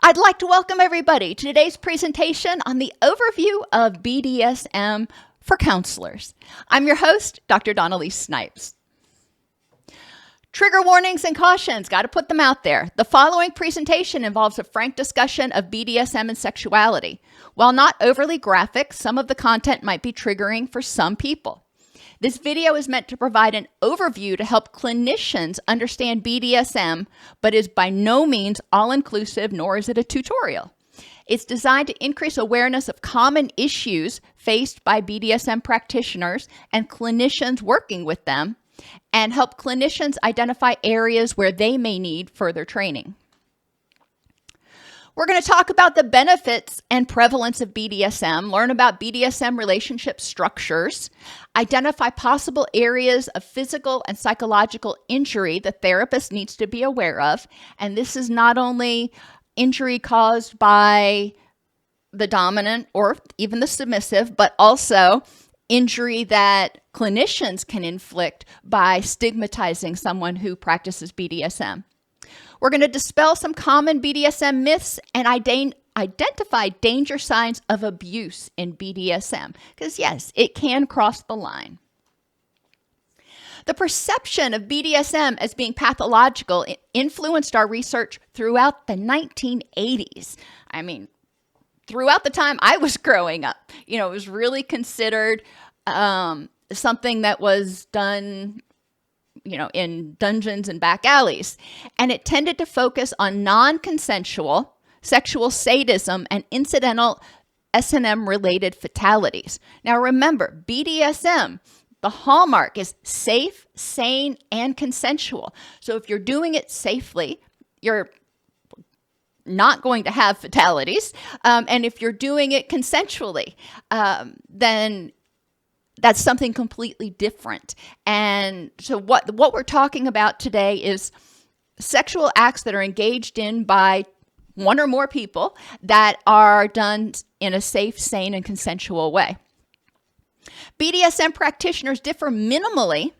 I'd like to welcome everybody to today's presentation on the overview of BDSM for counselors. I'm your host, Dr. Dawn-Elise Snipes. Trigger warnings and cautions, got to put them out there. The following presentation involves a frank discussion of BDSM and sexuality. While not overly graphic, some of the content might be triggering for some people. This video is meant to provide an overview to help clinicians understand BDSM, but is by no means all-inclusive, nor is it a tutorial. It's designed to increase awareness of common issues faced by BDSM practitioners and clinicians working with them, and help clinicians identify areas where they may need further training. We're going to talk about the benefits and prevalence of BDSM, learn about BDSM relationship structures, identify possible areas of physical and psychological injury the therapist needs to be aware of. And this is not only injury caused by the dominant or even the submissive, but also injury that clinicians can inflict by stigmatizing someone who practices BDSM. We're going to dispel some common BDSM myths and identify danger signs of abuse in BDSM, because yes, it can cross the line. The perception of BDSM as being pathological influenced our research throughout the 1980s. I mean, throughout the time I was growing up, it was really considered something that was done in dungeons and back alleys. And it tended to focus on non-consensual sexual sadism and incidental S&M-related fatalities. Now remember, BDSM, the hallmark is safe, sane, and consensual. So if you're doing it safely, you're not going to have fatalities. And if you're doing it consensually, then that's something completely different. And so what we're talking about today is sexual acts that are engaged in by one or more people that are done in a safe, sane, and consensual way. BDSM practitioners differ minimally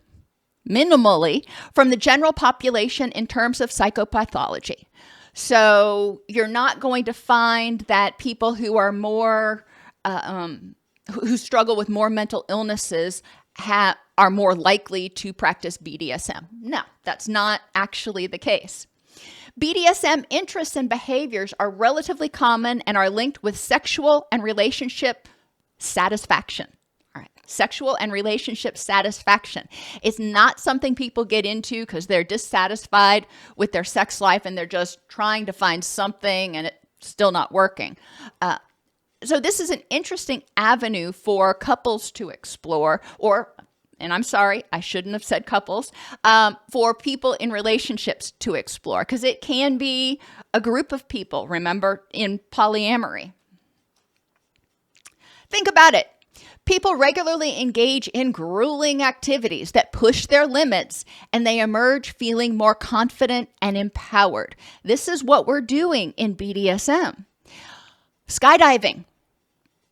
from the general population in terms of psychopathology. So you're not going to find that people who are more who struggle with more mental illnesses are more likely to practice BDSM. No, that's not actually the case. BDSM interests and behaviors are relatively common and are linked with sexual and relationship satisfaction. All right, sexual and relationship satisfaction. It's not something people get into because they're dissatisfied with their sex life and they're just trying to find something and it's still not working. So this is an interesting avenue for couples to explore, and I'm sorry, I shouldn't have said couples, for people in relationships to explore, because it can be a group of people, remember, in polyamory. Think about it. People regularly engage in grueling activities that push their limits, and they emerge feeling more confident and empowered. This is what we're doing in BDSM. Skydiving,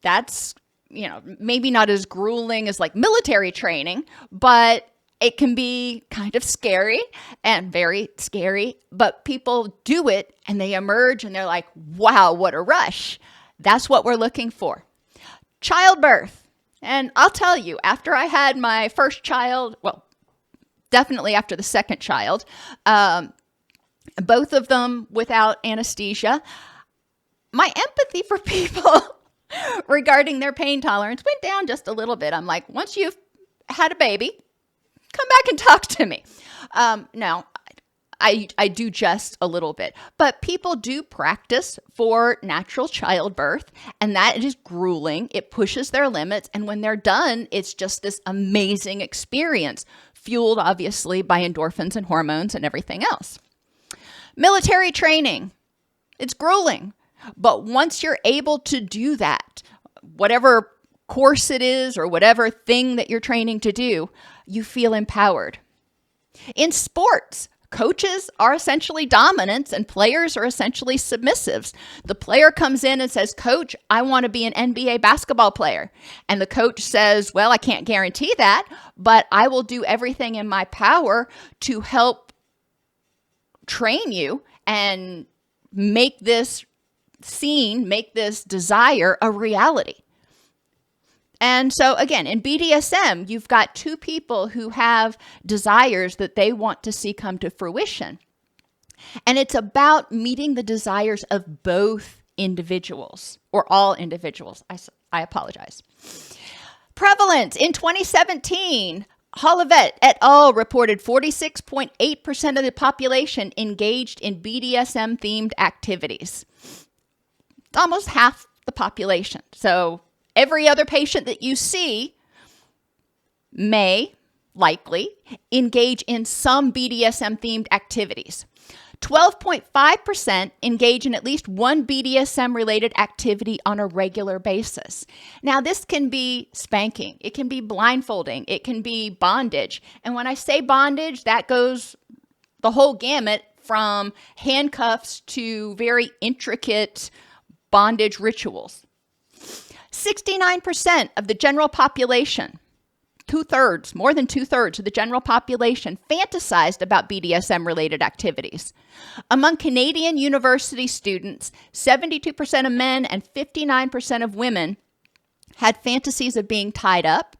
that's, maybe not as grueling as like military training, but it can be kind of scary and very scary, but people do it and they emerge and they're like, wow, what a rush. That's what we're looking for. Childbirth. And I'll tell you, after I had my first child, well, definitely after the second child, both of them without anesthesia, my empathy for people regarding their pain tolerance went down just a little bit. I'm like, once you've had a baby, come back and talk to me. Now, I do just a little bit, but people do practice for natural childbirth, and that is grueling. It pushes their limits, and when they're done, it's just this amazing experience, fueled obviously by endorphins and hormones and everything else. Military training, it's grueling. But once you're able to do that, whatever course it is or whatever thing that you're training to do, you feel empowered. In sports, coaches are essentially dominants and players are essentially submissives. The player comes in and says, Coach, I want to be an NBA basketball player. And the coach says, well, I can't guarantee that, but I will do everything in my power to help train you and make this make this desire a reality. And so again, in BDSM, you've got two people who have desires that they want to see come to fruition. And it's about meeting the desires of both individuals, or all individuals. I apologize. Prevalence in 2017, Holovet et al. Reported 46.8% of the population engaged in BDSM-themed activities. It's almost half the population. So every other patient that you see may likely engage in some BDSM-themed activities. 12.5% engage in at least one BDSM-related activity on a regular basis. Now, this can be spanking. It can be blindfolding. It can be bondage. And when I say bondage, that goes the whole gamut from handcuffs to very intricate bondage rituals. 69% of the general population, more than two-thirds of the general population fantasized about BDSM-related activities. Among Canadian university students, 72% of men and 59% of women had fantasies of being tied up,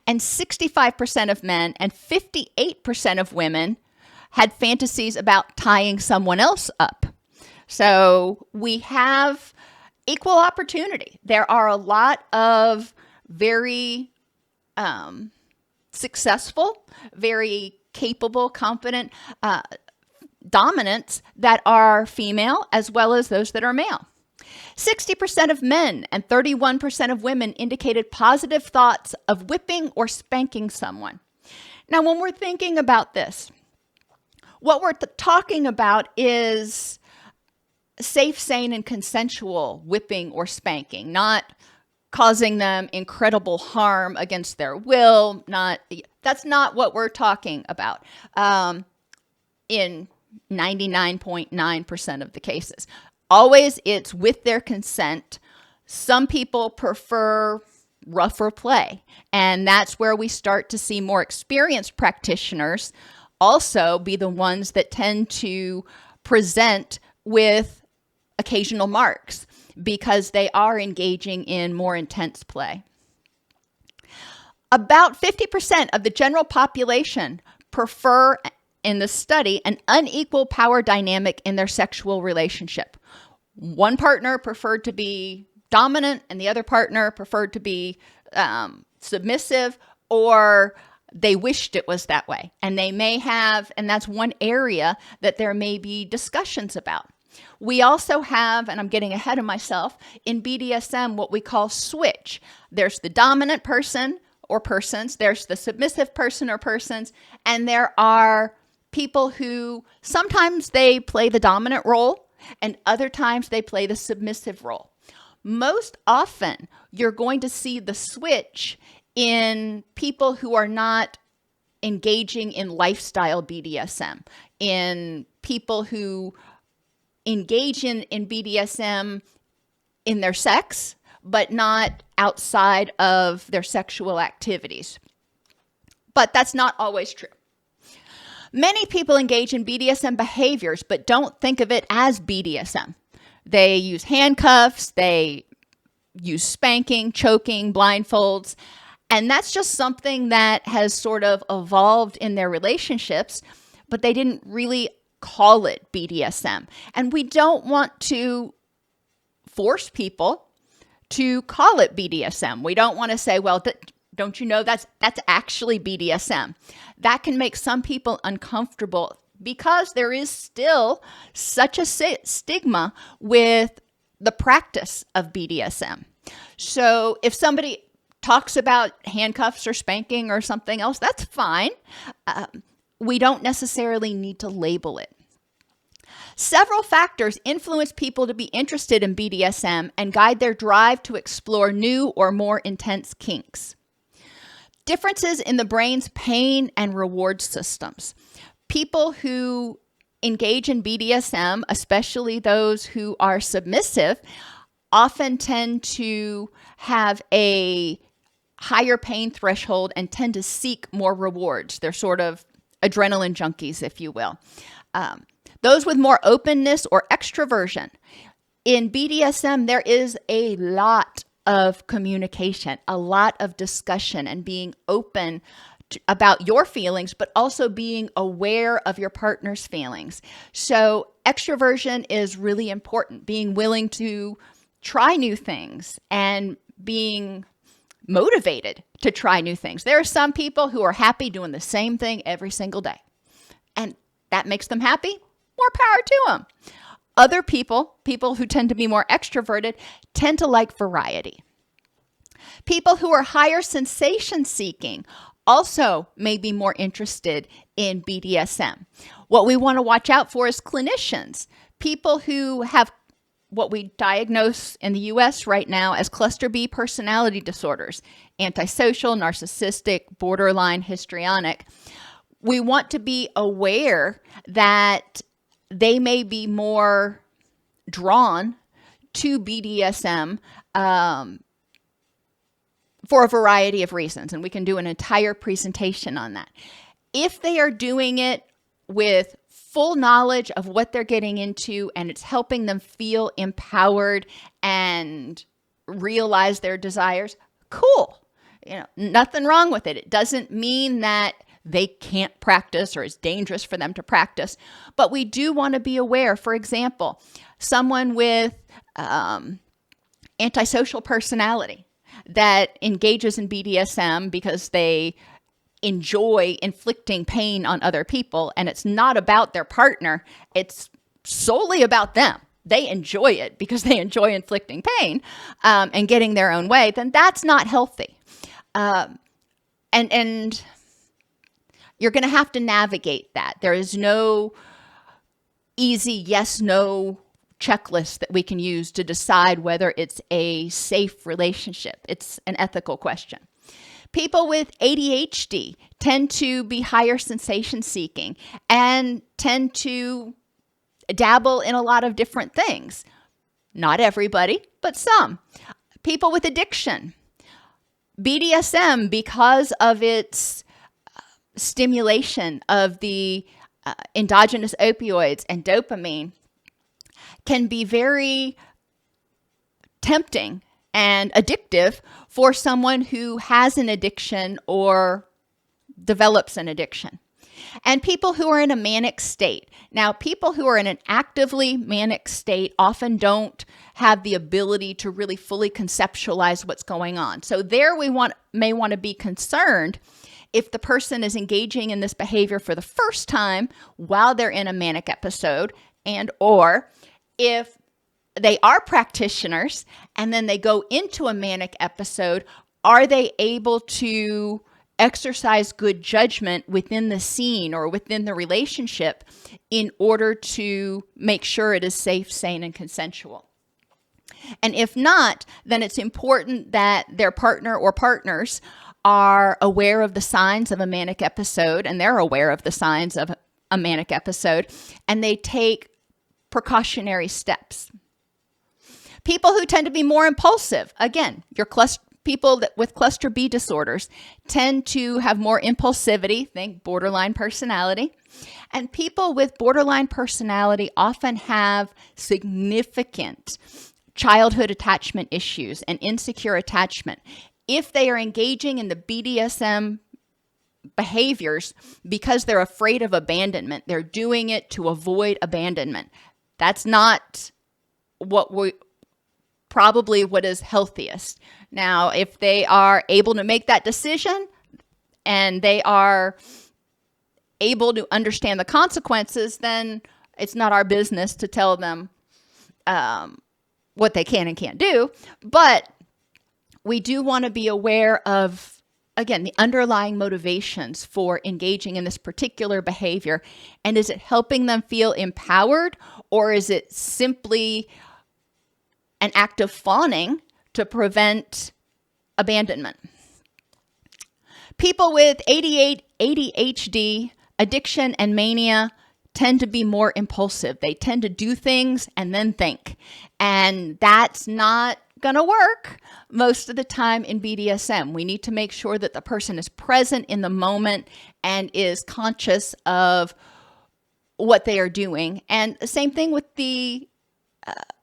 and 65% of men and 58% of women had fantasies about tying someone else up. So we have equal opportunity. There are a lot of very successful, very capable, competent dominants that are female as well as those that are male. 60% of men and 31% of women indicated positive thoughts of whipping or spanking someone. Now, when we're thinking about this, what we're talking about is safe, sane, and consensual whipping or spanking, not causing them incredible harm against their will. That's not what we're talking about in 99.9% of the cases. Always it's with their consent. Some people prefer rougher play, and that's where we start to see more experienced practitioners also be the ones that tend to present with occasional marks, because they are engaging in more intense play. About 50% of the general population prefer, in the study, an unequal power dynamic in their sexual relationship. One partner preferred to be dominant and the other partner preferred to be submissive, or they wished it was that way. And they may have, and that's one area that there may be discussions about. We also have, and I'm getting ahead of myself, in BDSM, what we call switch. There's the dominant person or persons, there's the submissive person or persons, and there are people who sometimes they play the dominant role and other times they play the submissive role. Most often, you're going to see the switch in people who are not engaging in lifestyle BDSM, in people who engage in BDSM in their sex, but not outside of their sexual activities. But that's not always true. Many people engage in BDSM behaviors, but don't think of it as BDSM. They use handcuffs, they use spanking, choking, blindfolds, and that's just something that has sort of evolved in their relationships, but they didn't really call it BDSM. And we don't want to force people to call it BDSM. We don't want to say, well, don't you know that's actually BDSM? That can make some people uncomfortable because there is still such a stigma with the practice of BDSM. So if somebody talks about handcuffs or spanking or something else, that's fine. We don't necessarily need to label it. Several factors influence people to be interested in BDSM and guide their drive to explore new or more intense kinks. Differences in the brain's pain and reward systems. People who engage in BDSM, especially those who are submissive, often tend to have a higher pain threshold and tend to seek more rewards. They're sort of adrenaline junkies, if you will. Those with more openness or extroversion, In BDSM, there is a lot of communication, a lot of discussion, and being open about your feelings, but also being aware of your partner's feelings. So extroversion is really important, being willing to try new things and being motivated to try new things. There are some people who are happy doing the same thing every single day, and that makes them happy. More power to them. Other people who tend to be more extroverted, tend to like variety. People who are higher sensation seeking also may be more interested in BDSM. What we want to watch out for is clinicians, people who have what we diagnose in the US right now as cluster B personality disorders, antisocial, narcissistic, borderline, histrionic. We want to be aware that they may be more drawn to BDSM for a variety of reasons, and we can do an entire presentation on that. If they are doing it with full knowledge of what they're getting into and it's helping them feel empowered and realize their desires, cool. Nothing wrong with it. It doesn't mean that they can't practice or it's dangerous for them to practice, but we do want to be aware. For example, someone with antisocial personality that engages in BDSM because they enjoy inflicting pain on other people, and it's not about their partner, it's solely about them. They enjoy it because they enjoy inflicting pain and getting their own way, then that's not healthy. And you're going to have to navigate that. There is no easy yes, no checklist that we can use to decide whether it's a safe relationship. It's an ethical question. People with ADHD tend to be higher sensation seeking and tend to dabble in a lot of different things. Not everybody, but some. People with addiction. BDSM, because of its stimulation of the endogenous opioids and dopamine, can be very tempting and addictive for someone who has an addiction or develops an addiction. And people who are in a manic state. Now, people who are in an actively manic state often don't have the ability to really fully conceptualize what's going on. So there we may want to be concerned if the person is engaging in this behavior for the first time while they're in a manic episode, and or if they are practitioners and then they go into a manic episode, are they able to exercise good judgment within the scene or within the relationship in order to make sure it is safe, sane, and consensual? And if not, then it's important that their partner or partners are aware of the signs of a manic episode, and they're aware of the signs of a manic episode, and they take precautionary steps. People who tend to be more impulsive, again, people with cluster B disorders tend to have more impulsivity, think borderline personality. And people with borderline personality often have significant childhood attachment issues and insecure attachment. If they are engaging in the BDSM behaviors because they're afraid of abandonment, they're doing it to avoid abandonment. That's not probably what is healthiest. Now, if they are able to make that decision and they are able to understand the consequences, then it's not our business to tell them what they can and can't do. But we do want to be aware of, again, the underlying motivations for engaging in this particular behavior. And is it helping them feel empowered, or is it simply an act of fawning to prevent abandonment? People with ADHD, addiction, and mania tend to be more impulsive. They tend to do things and then think. And that's not going to work most of the time in BDSM. We need to make sure that the person is present in the moment and is conscious of what they are doing. And the same thing with the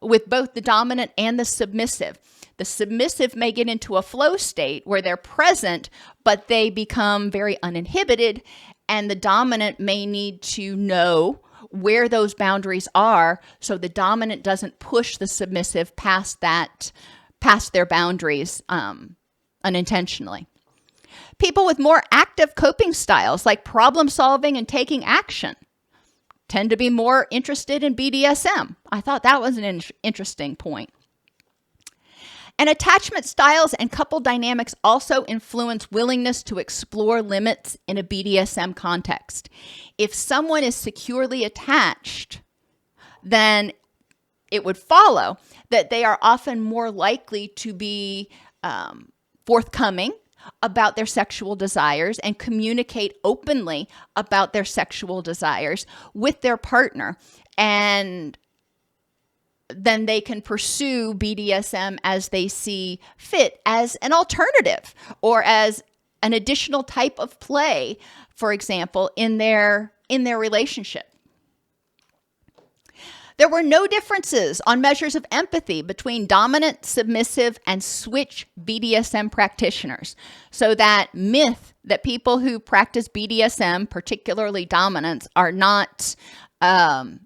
with both the dominant and the submissive. The submissive may get into a flow state where they're present, but they become very uninhibited, and the dominant may need to know where those boundaries are so the dominant doesn't push the submissive past their boundaries unintentionally. People with more active coping styles like problem solving and taking action tend to be more interested in BDSM. I thought that was an interesting point. And attachment styles and couple dynamics also influence willingness to explore limits in a BDSM context. If someone is securely attached, then it would follow that they are often more likely to be forthcoming about their sexual desires and communicate openly about their sexual desires with their partner, and then they can pursue BDSM as they see fit, as an alternative or as an additional type of play, for example, in their relationship. There were no differences on measures of empathy between dominant, submissive, and switch BDSM practitioners. So that myth that people who practice BDSM, particularly dominance, are not empathetic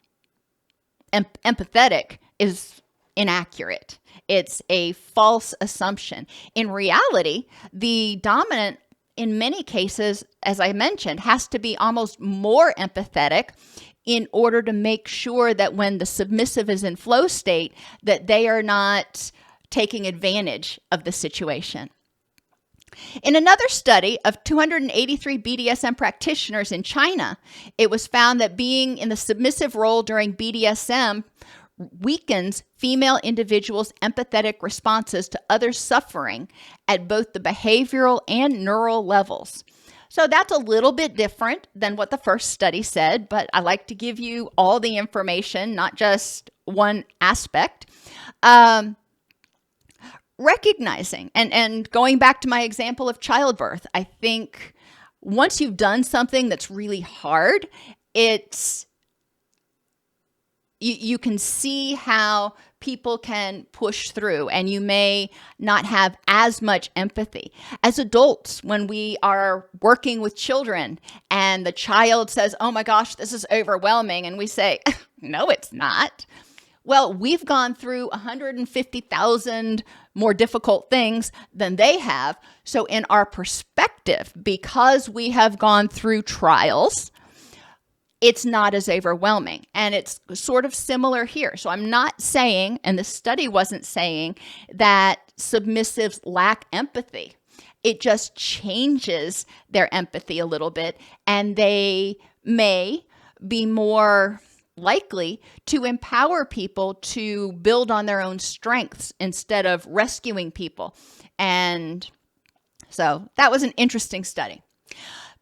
is inaccurate. It's a false assumption. In reality, the dominant, in many cases, as I mentioned, has to be almost more empathetic in order to make sure that when the submissive is in flow state, that they are not taking advantage of the situation. In another study of 283 BDSM practitioners in China, it was found that being in the submissive role during BDSM weakens female individuals' empathetic responses to others' suffering at both the behavioral and neural levels. So that's a little bit different than what the first study said, but I like to give you all the information, not just one aspect. Recognizing and going back to my example of childbirth, I think once you've done something that's really hard, you can see how people can push through, and you may not have as much empathy. As adults, when we are working with children and the child says, "Oh my gosh, this is overwhelming," and we say, "No, it's not." Well, we've gone through 150,000 more difficult things than they have. So in our perspective, because we have gone through trials, it's not as overwhelming. And it's sort of similar here. So I'm not saying, and the study wasn't saying, that submissives lack empathy. It just changes their empathy a little bit, and they may be more likely to empower people to build on their own strengths instead of rescuing people. And so that was an interesting study.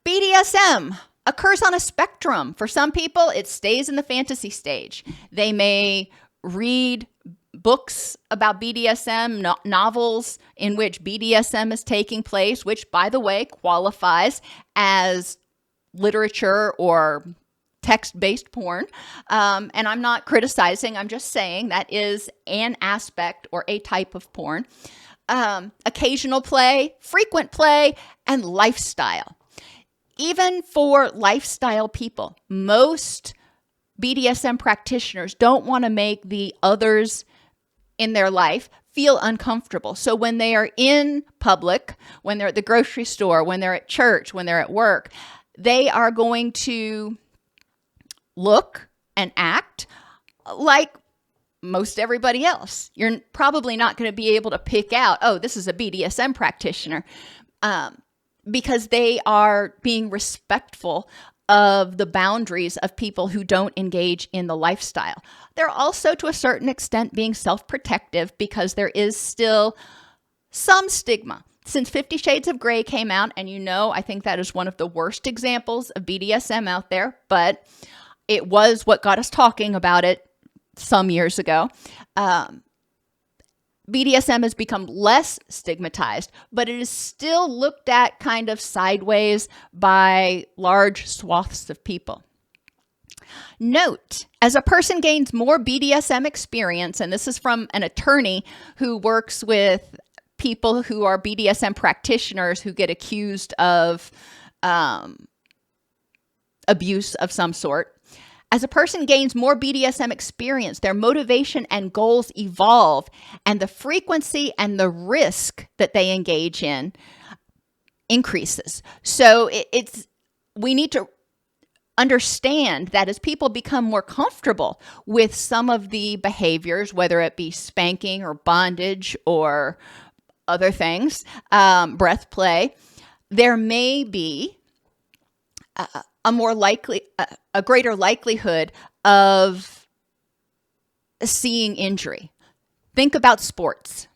BDSM occurs on a spectrum. For some people, it stays in the fantasy stage. They may read books about BDSM, novels in which BDSM is taking place, which, by the way, qualifies as literature or text-based porn. And I'm not criticizing, I'm just saying that is an aspect or a type of porn. Occasional play, frequent play, and lifestyle. Even for lifestyle people, most BDSM practitioners don't want to make the others in their life feel uncomfortable. So when they are in public, when they're at the grocery store, when they're at church, when they're at work, they are going to look and act like most everybody else. You're probably not going to be able to pick out, oh, this is a BDSM practitioner, because they are being respectful of the boundaries of people who don't engage in the lifestyle. They're also, to a certain extent, being self-protective because there is still some stigma. Since 50 Shades of Grey came out, and I think that is one of the worst examples of BDSM out there, but it was what got us talking about it some years ago. BDSM has become less stigmatized, but it is still looked at kind of sideways by large swaths of people. Note, as a person gains more BDSM experience, and this is from an attorney who works with people who are BDSM practitioners who get accused of abuse of some sort. As a person gains more BDSM experience, their motivation and goals evolve, and the frequency and the risk that they engage in increases. So we need to understand that as people become more comfortable with some of the behaviors, whether it be spanking or bondage or other things, breath play, there may be a greater likelihood of seeing injury. Think about sports.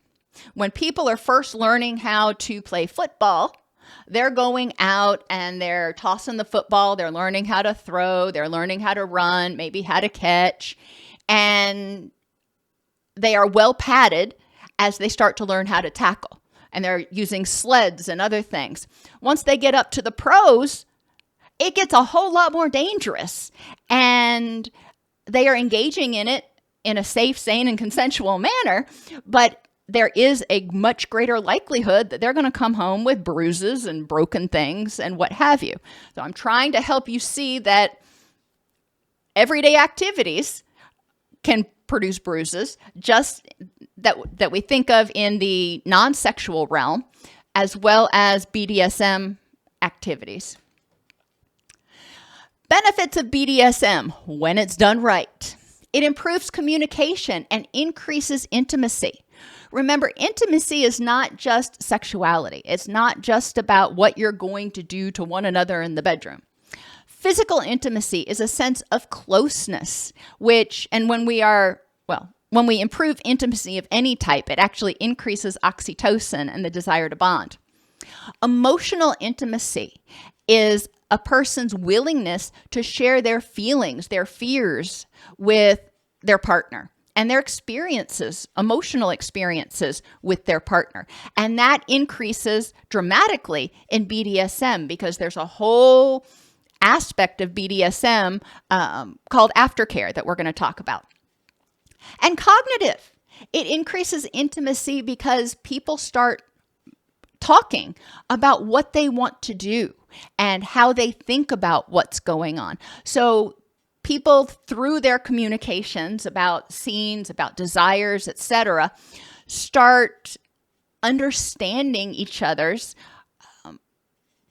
When people are first learning how to play football, they're going out and they're tossing the football. They're learning how to throw. They're learning how to run, maybe how to catch. And they are well padded as they start to learn how to tackle. And they're using sleds and other things. Once they get up to the pros, it gets a whole lot more dangerous. And they are engaging in it in a safe, sane, and consensual manner. But there is a much greater likelihood that they're going to come home with bruises and broken things and what have you. So I'm trying to help you see that everyday activities can produce bruises, just that we think of in the non-sexual realm, as well as BDSM activities. Benefits of BDSM when it's done right. It improves communication and increases intimacy. Remember, intimacy is not just sexuality. It's not just about what you're going to do to one another in the bedroom. Physical intimacy is a sense of closeness, when we improve intimacy of any type, it actually increases oxytocin and the desire to bond. Emotional intimacy is a person's willingness to share their feelings, their fears with their partner, and their experiences, emotional experiences with their partner. And that increases dramatically in BDSM because there's a whole aspect of BDSM called aftercare that we're going to talk about. And cognitive, it increases intimacy because people start talking about what they want to do and how they think about what's going on. So people, through their communications about scenes, about desires, etc., start understanding each other's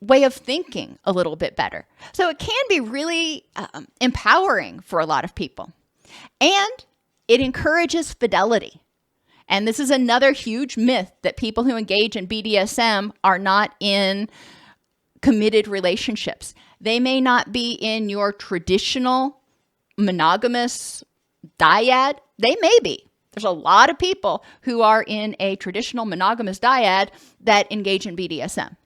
way of thinking a little bit better. So it can be really empowering for a lot of people. And it encourages fidelity. And this is another huge myth that people who engage in BDSM are not in committed relationships. They may not be in your traditional monogamous dyad. They may be. There's a lot of people who are in a traditional monogamous dyad that engage in BDSM.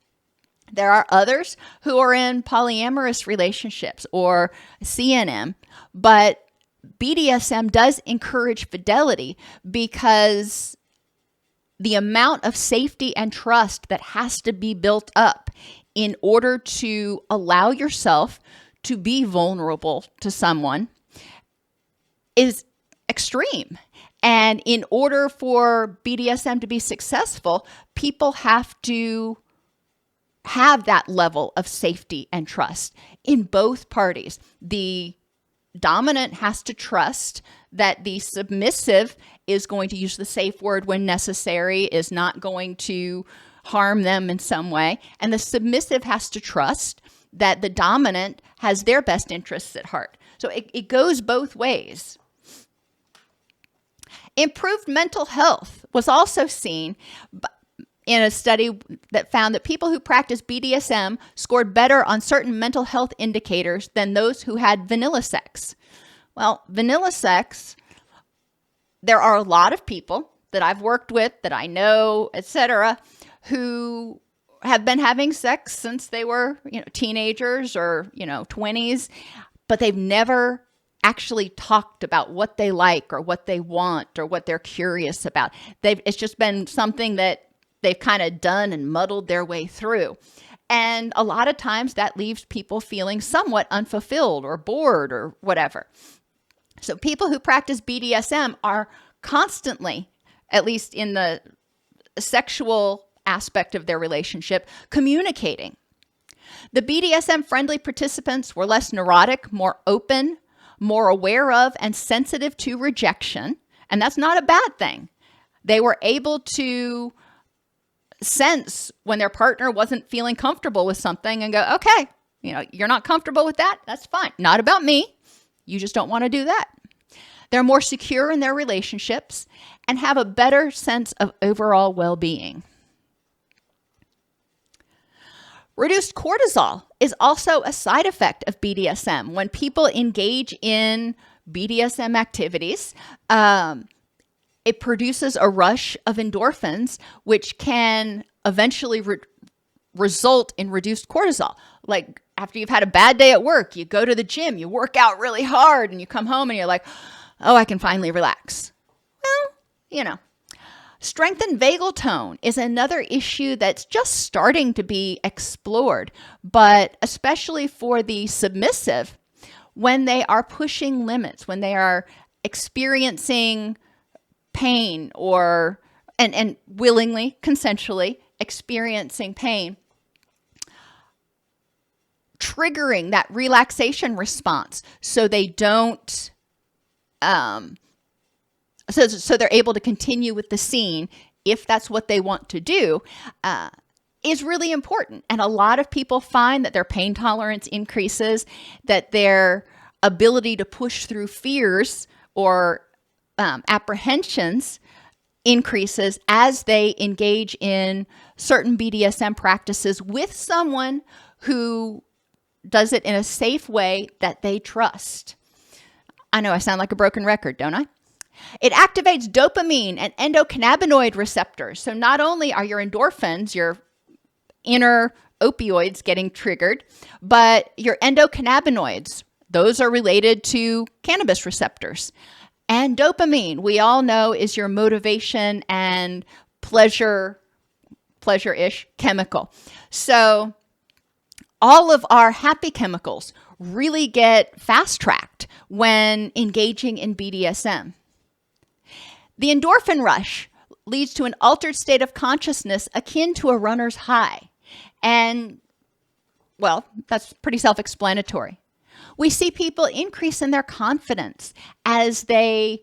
There are others who are in polyamorous relationships or CNM, but BDSM does encourage fidelity because the amount of safety and trust that has to be built up in order to allow yourself to be vulnerable to someone is extreme. And in order for BDSM to be successful, people have to have that level of safety and trust in both parties. The dominant has to trust that the submissive is going to use the safe word when necessary, is not going to harm them in some way. And the submissive has to trust that the dominant has their best interests at heart. So it goes both ways. Improved mental health was also seen in a study that found that people who practice BDSM scored better on certain mental health indicators than those who had vanilla sex. Well, vanilla sex, there are a lot of people that I've worked with, that I know, etc., who have been having sex since they were, teenagers or, 20s, but they've never actually talked about what they like or what they want or what they're curious about. It's just been something that they've kind of done and muddled their way through. And a lot of times that leaves people feeling somewhat unfulfilled or bored or whatever. So people who practice BDSM are constantly, at least in the sexual aspect of their relationship, communicating. The BDSM-friendly participants were less neurotic, more open, more aware of and sensitive to rejection. And that's not a bad thing. They were able to sense when their partner wasn't feeling comfortable with something and go, okay, you're not comfortable with that? That's fine. Not about me. You just don't want to do that. They're more secure in their relationships and have a better sense of overall well-being. Reduced cortisol is also a side effect of BDSM. When people engage in BDSM activities, it produces a rush of endorphins, which can eventually result in reduced cortisol. Like after you've had a bad day at work, you go to the gym, you work out really hard, and you come home and you're like, oh, I can finally relax. Well, Strengthened vagal tone is another issue that's just starting to be explored, but especially for the submissive, when they are pushing limits, when they are experiencing pain and willingly, consensually experiencing pain, triggering that relaxation response so they don't so they're able to continue with the scene if that's what they want to do, is really important. And a lot of people find that their pain tolerance increases, that their ability to push through fears or apprehensions increases as they engage in certain BDSM practices with someone who does it in a safe way that they trust. I know I sound like a broken record, don't I? It activates dopamine and endocannabinoid receptors. So not only are your endorphins, your inner opioids getting triggered, but your endocannabinoids, those are related to cannabis receptors. And dopamine, we all know, is your motivation and pleasure-ish chemical. So all of our happy chemicals really get fast-tracked when engaging in BDSM. The endorphin rush leads to an altered state of consciousness akin to a runner's high. And, well, that's pretty self-explanatory. We see people increase in their confidence as they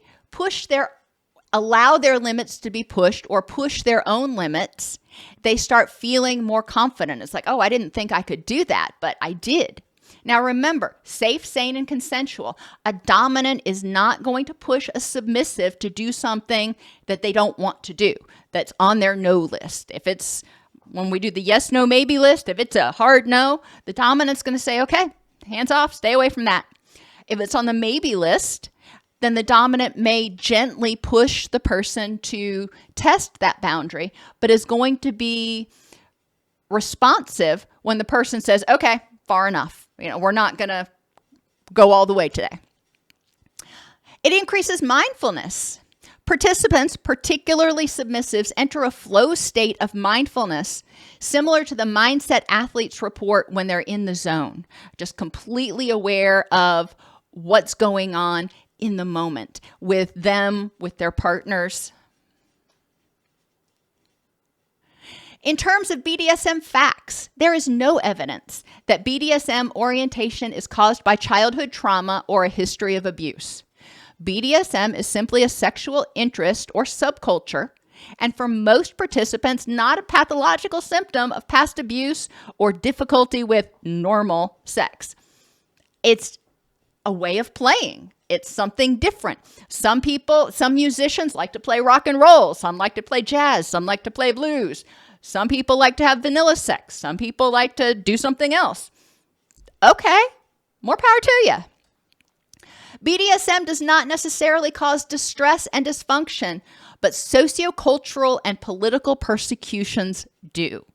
allow their limits to be pushed or push their own limits. They start feeling more confident. It's like, oh, I didn't think I could do that, but I did. Now remember, safe, sane, and consensual. A dominant is not going to push a submissive to do something that they don't want to do, that's on their no list. If it's, when we do the yes, no, maybe list, if it's a hard no, the dominant's going to say, okay, hands off, stay away from that. If it's on the maybe list, then the dominant may gently push the person to test that boundary, but is going to be responsive when the person says, okay, far enough. We're not going to go all the way today. It increases mindfulness. Participants, particularly submissives, enter a flow state of mindfulness similar to the mindset athletes report when they're in the zone, just completely aware of what's going on in the moment with them, with their partners. In terms of BDSM facts, there is no evidence that BDSM orientation is caused by childhood trauma or a history of abuse. BDSM is simply a sexual interest or subculture, and for most participants, not a pathological symptom of past abuse or difficulty with normal sex. It's a way of playing. It's something different. Some musicians like to play rock and roll. Some like to play jazz. Some like to play blues. Some people like to have vanilla sex. Some people like to do something else. Okay, more power to you. BDSM does not necessarily cause distress and dysfunction, but sociocultural and political persecutions do.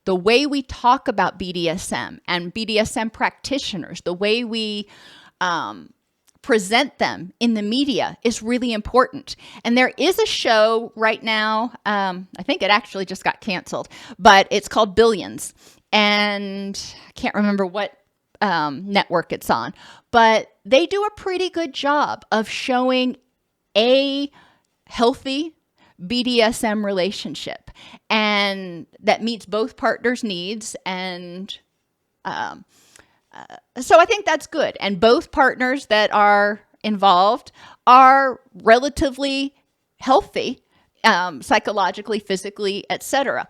The way we talk about BDSM and BDSM practitioners, the way we present them in the media is really important. And there is a show right now, I think it actually just got canceled, but it's called Billions. and I can't remember what network it's on, but they do a pretty good job of showing a healthy BDSM relationship, and that meets both partners' needs. And so I think that's good. And both partners that are involved are relatively healthy, psychologically, physically, etc.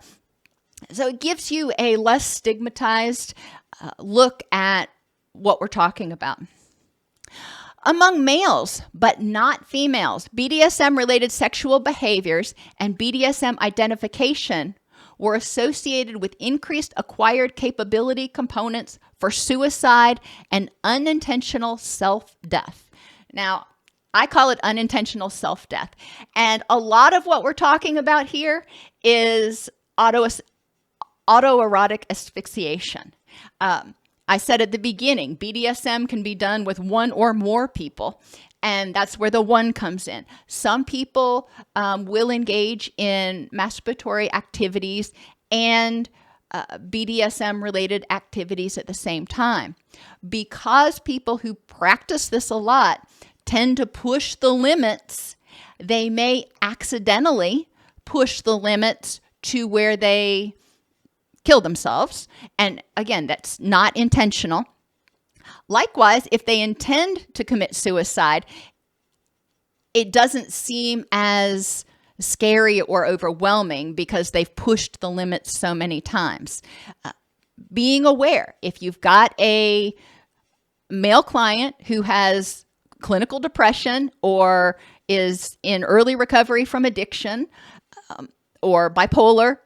So it gives you a less stigmatized look at what we're talking about. Among males, but not females, BDSM-related sexual behaviors and BDSM identification were associated with increased acquired capability components for suicide and unintentional self-death. Now, I call it unintentional self-death. And a lot of what we're talking about here is autoerotic asphyxiation. I said at the beginning, BDSM can be done with one or more people, and that's where the one comes in. Some people will engage in masturbatory activities and BDSM-related activities at the same time. Because people who practice this a lot tend to push the limits, they may accidentally push the limits to where they kill themselves. And again, that's not intentional. Likewise, if they intend to commit suicide, it doesn't seem as scary or overwhelming because they've pushed the limits so many times. Being aware, if you've got a male client who has clinical depression or is in early recovery from addiction, or bipolar,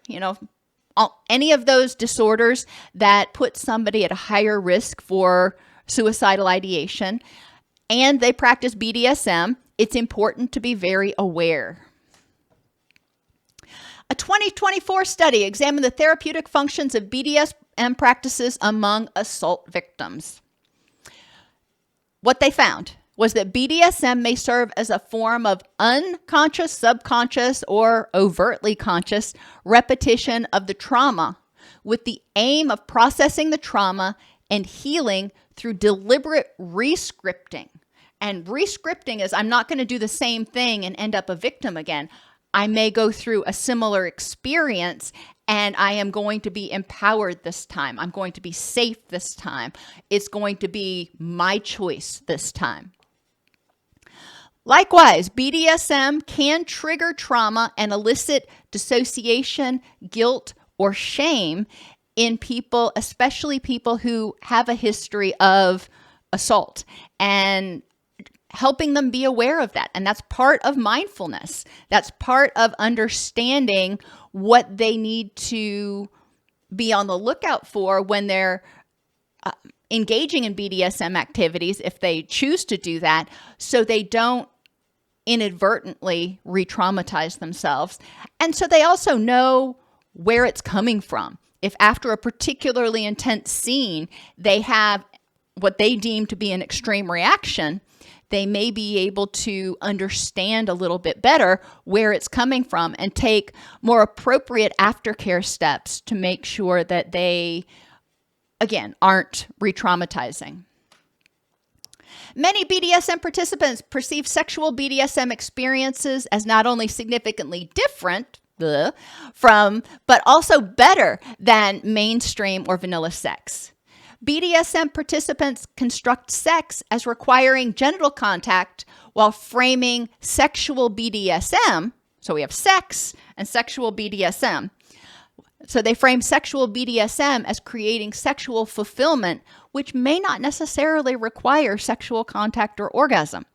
any of those disorders that put somebody at a higher risk for suicidal ideation, and they practice BDSM, it's important to be very aware. A 2024 study examined the therapeutic functions of BDSM practices among assault victims. What they found was that BDSM may serve as a form of unconscious, subconscious, or overtly conscious repetition of the trauma, with the aim of processing the trauma and healing through deliberate re-scripting. And re-scripting is, I'm not going to do the same thing and end up a victim again. I may go through a similar experience and I am going to be empowered this time. I'm going to be safe this time. It's going to be my choice this time. Likewise, BDSM can trigger trauma and elicit dissociation, guilt, or shame in people, especially people who have a history of assault, and helping them be aware of that. And that's part of mindfulness. That's part of understanding what they need to be on the lookout for when they're engaging in BDSM activities, if they choose to do that, so they don't inadvertently re-traumatize themselves. And so they also know where it's coming from. If after a particularly intense scene, they have what they deem to be an extreme reaction, they may be able to understand a little bit better where it's coming from and take more appropriate aftercare steps to make sure that they, again, aren't re-traumatizing. Many BDSM participants perceive sexual BDSM experiences as not only significantly different from, but also better than mainstream or vanilla sex. BDSM participants construct sex as requiring genital contact while framing sexual BDSM. So we have sex and sexual BDSM. So they frame sexual BDSM as creating sexual fulfillment, which may not necessarily require sexual contact or orgasm.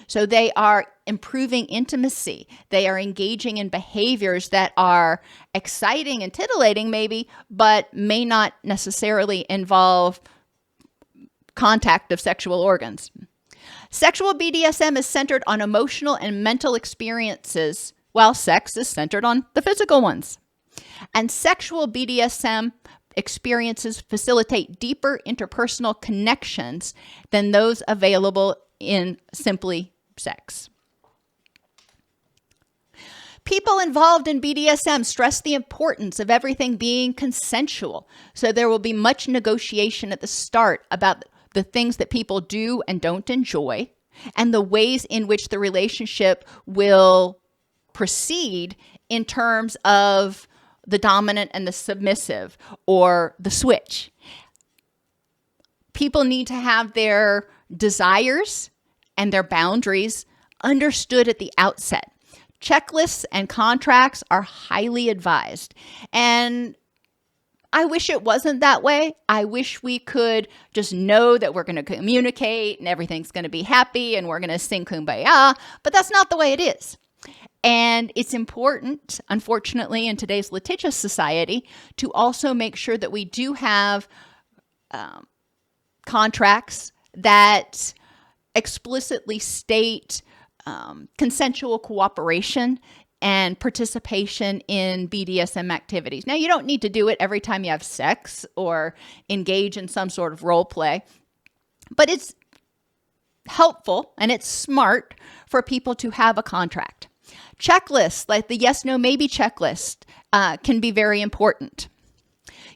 So they are improving intimacy. They are engaging in behaviors that are exciting and titillating maybe, but may not necessarily involve contact of sexual organs. Sexual BDSM is centered on emotional and mental experiences, while sex is centered on the physical ones. And sexual BDSM experiences facilitate deeper interpersonal connections than those available in simply sex. People involved in BDSM stress the importance of everything being consensual. So there will be much negotiation at the start about the things that people do and don't enjoy, and the ways in which the relationship will proceed in terms of the dominant and the submissive, or the switch. People need to have their desires and their boundaries understood at the outset. Checklists and contracts are highly advised. And I wish it wasn't that way. I wish we could just know that we're going to communicate and everything's going to be happy and we're going to sing Kumbaya, but that's not the way it is. And it's important, unfortunately, in today's litigious society, to also make sure that we do have contracts that explicitly state consensual cooperation and participation in BDSM activities. Now, you don't need to do it every time you have sex or engage in some sort of role play, but it's helpful and it's smart for people to have a contract. Checklists, like the yes, no, maybe checklist, can be very important.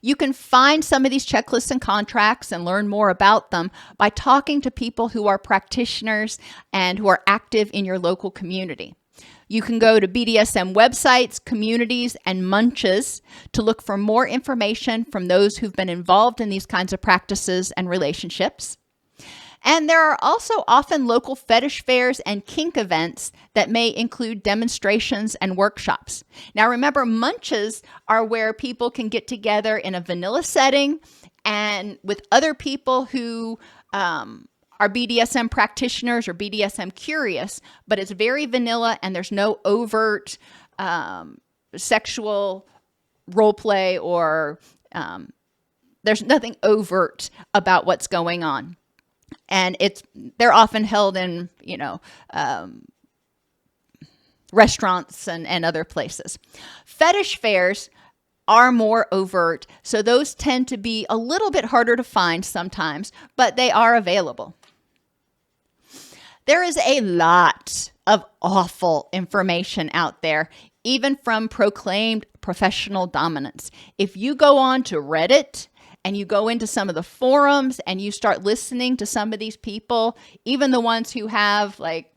You can find some of these checklists and contracts and learn more about them by talking to people who are practitioners and who are active in your local community. You can go to BDSM websites, communities, and munches to look for more information from those who've been involved in these kinds of practices and relationships. And there are also often local fetish fairs and kink events that may include demonstrations and workshops. Now remember, munches are where people can get together in a vanilla setting and with other people who are BDSM practitioners or BDSM curious, but it's very vanilla and there's no overt sexual role play or there's nothing overt about what's going on. And they're often held in, restaurants and other places. Fetish fairs are more overt, so those tend to be a little bit harder to find sometimes, but they are available. There is a lot of awful information out there, even from proclaimed professional dominants. If you go on to Reddit and you go into some of the forums and you start listening to some of these people, even the ones who have like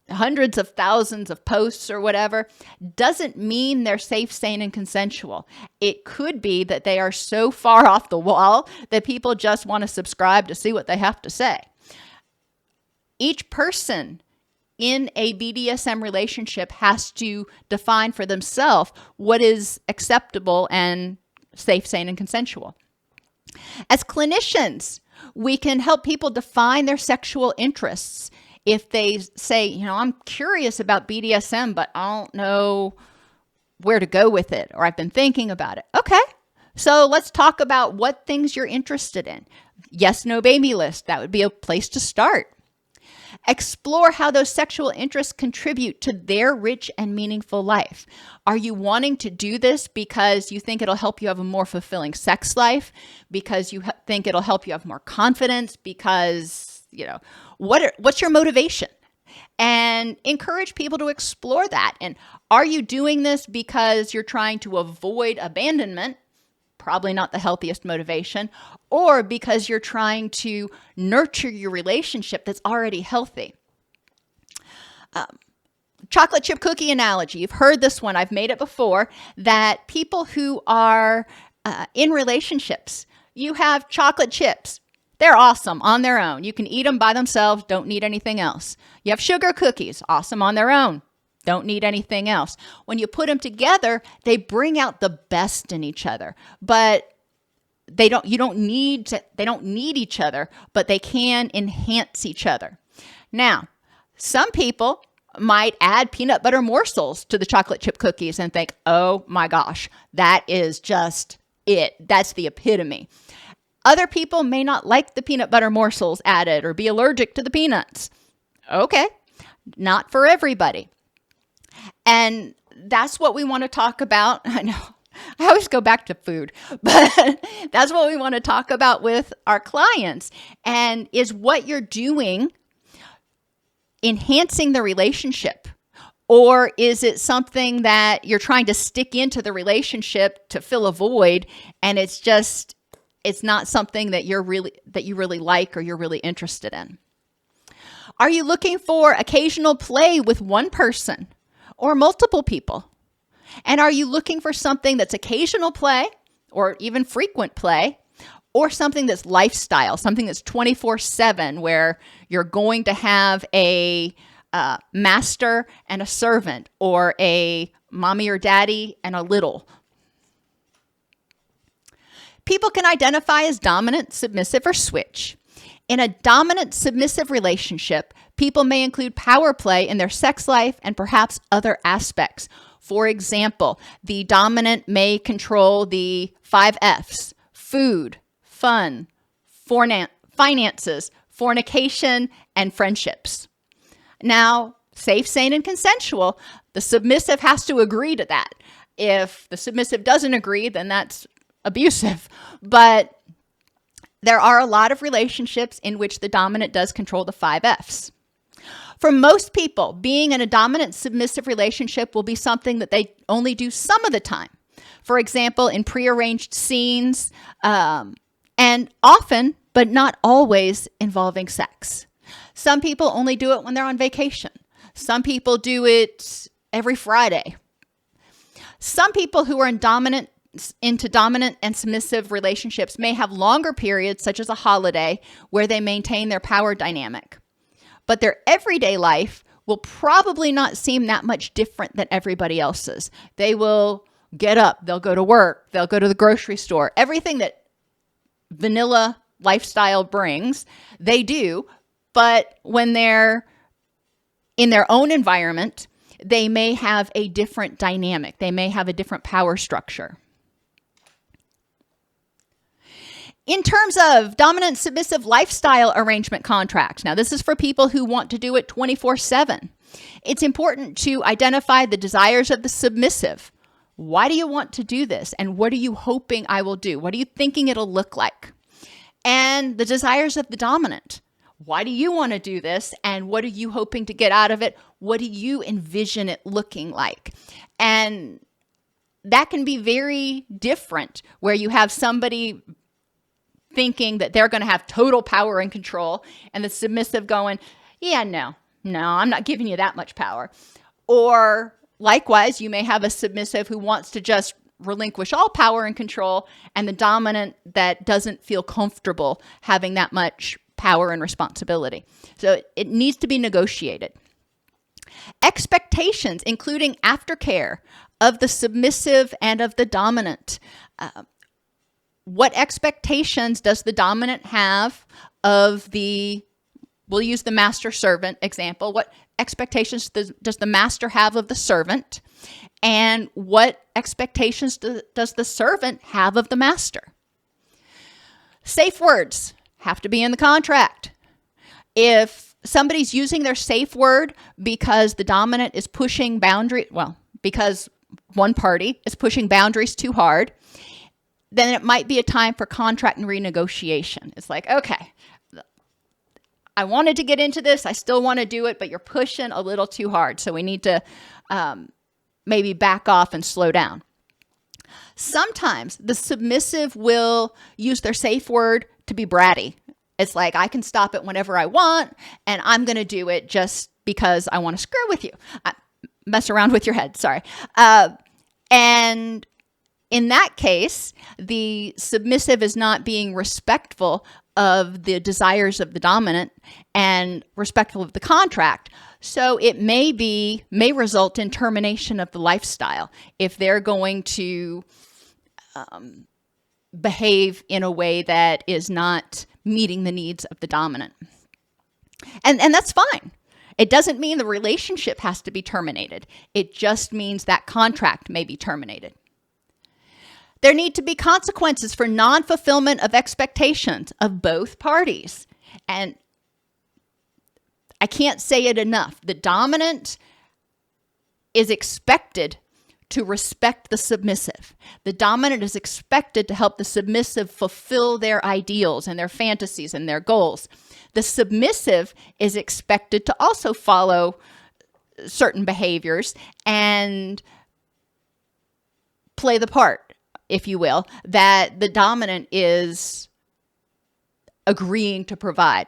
hundreds of thousands of posts or whatever, doesn't mean they're safe, sane, and consensual. It could be that they are so far off the wall that people just want to subscribe to see what they have to say. Each person in a BDSM relationship has to define for themselves what is acceptable and safe, sane, and consensual. As clinicians, we can help people define their sexual interests. If they say, I'm curious about BDSM, but I don't know where to go with it, or I've been thinking about it. Okay, so let's talk about what things you're interested in. Yes, no, baby list. That would be a place to start. Explore how those sexual interests contribute to their rich and meaningful life. Are you wanting to do this because you think it'll help you have a more fulfilling sex life? Because you think it'll help you have more confidence? Because, what's your motivation? And encourage people to explore that. And are you doing this because you're trying to avoid abandonment? Probably not the healthiest motivation, or because you're trying to nurture your relationship that's already healthy. Chocolate chip cookie analogy. You've heard this one. I've made it before, that people who are in relationships, you have chocolate chips. They're awesome on their own. You can eat them by themselves, don't need anything else. You have sugar cookies, awesome on their own. Don't need anything else. When you put them together, they bring out the best in each other. But they don't need each other, but they can enhance each other. Now, some people might add peanut butter morsels to the chocolate chip cookies and think, oh my gosh, that is just it. That's the epitome. Other people may not like the peanut butter morsels added or be allergic to the peanuts. Okay, not for everybody. And that's what we want to talk about. I know I always go back to food, but that's what we want to talk about with our clients. And is what you're doing enhancing the relationship, Or is it something that you're trying to stick into the relationship to fill a void, and it's not something that you really like or you're really interested in? Are you looking for occasional play with one person or multiple people? And are you looking for something that's occasional play or even frequent play, or something that's lifestyle, something that's 24/7, where you're going to have a master and a servant, or a mommy or daddy and a little? People can identify as dominant, submissive, or switch. In a dominant-submissive relationship, people may include power play in their sex life and perhaps other aspects. For example, the dominant may control the 5 Fs: food, fun, finances, fornication, and friendships. Now, safe, sane, and consensual, the submissive has to agree to that. If the submissive doesn't agree, then that's abusive. But there are a lot of relationships in which the dominant does control the 5 Fs. For most people, being in a dominant-submissive relationship will be something that they only do some of the time. For example, in prearranged scenes, and often, but not always, involving sex. Some people only do it when they're on vacation. Some people do it every Friday. Some people who are into dominant and submissive relationships may have longer periods, such as a holiday, where they maintain their power dynamic. But their everyday life will probably not seem that much different than everybody else's. They will get up, they'll go to work, they'll go to the grocery store. Everything that vanilla lifestyle brings, they do. But when they're in their own environment, they may have a different dynamic. They may have a different power structure. In terms of dominant submissive lifestyle arrangement contracts, now this is for people who want to do it 24/7. It's important to identify the desires of the submissive. Why do you want to do this? And what are you hoping I will do? What are you thinking it'll look like? And the desires of the dominant. Why do you want to do this? And what are you hoping to get out of it? What do you envision it looking like? And that can be very different, where you have somebody thinking that they're going to have total power and control, and the submissive going, yeah, no, I'm not giving you that much power. Or likewise, you may have a submissive who wants to just relinquish all power and control, and the dominant that doesn't feel comfortable having that much power and responsibility. So it needs to be negotiated. Expectations, including aftercare of the submissive and of the dominant. What expectations does the dominant have of we'll use the master-servant example. What expectations does the master have of the servant? And what expectations does the servant have of the master? Safe words have to be in the contract. If somebody's using their safe word because the dominant is pushing because one party is pushing boundaries too hard, then it might be a time for contract and renegotiation. It's like, okay, I wanted to get into this. I still want to do it, but you're pushing a little too hard. So we need to maybe back off and slow down. Sometimes the submissive will use their safe word to be bratty. It's like, I can stop it whenever I want, and I'm going to do it just because I want to screw with you. Mess around with your head, sorry. And in that case, the submissive is not being respectful of the desires of the dominant and respectful of the contract. So it may result in termination of the lifestyle if they're going to behave in a way that is not meeting the needs of the dominant. And that's fine. It doesn't mean the relationship has to be terminated. It just means that contract may be terminated. There need to be consequences for non-fulfillment of expectations of both parties. And I can't say it enough. The dominant is expected to respect the submissive. The dominant is expected to help the submissive fulfill their ideals and their fantasies and their goals. The submissive is expected to also follow certain behaviors and play the part, if you will, that the dominant is agreeing to provide.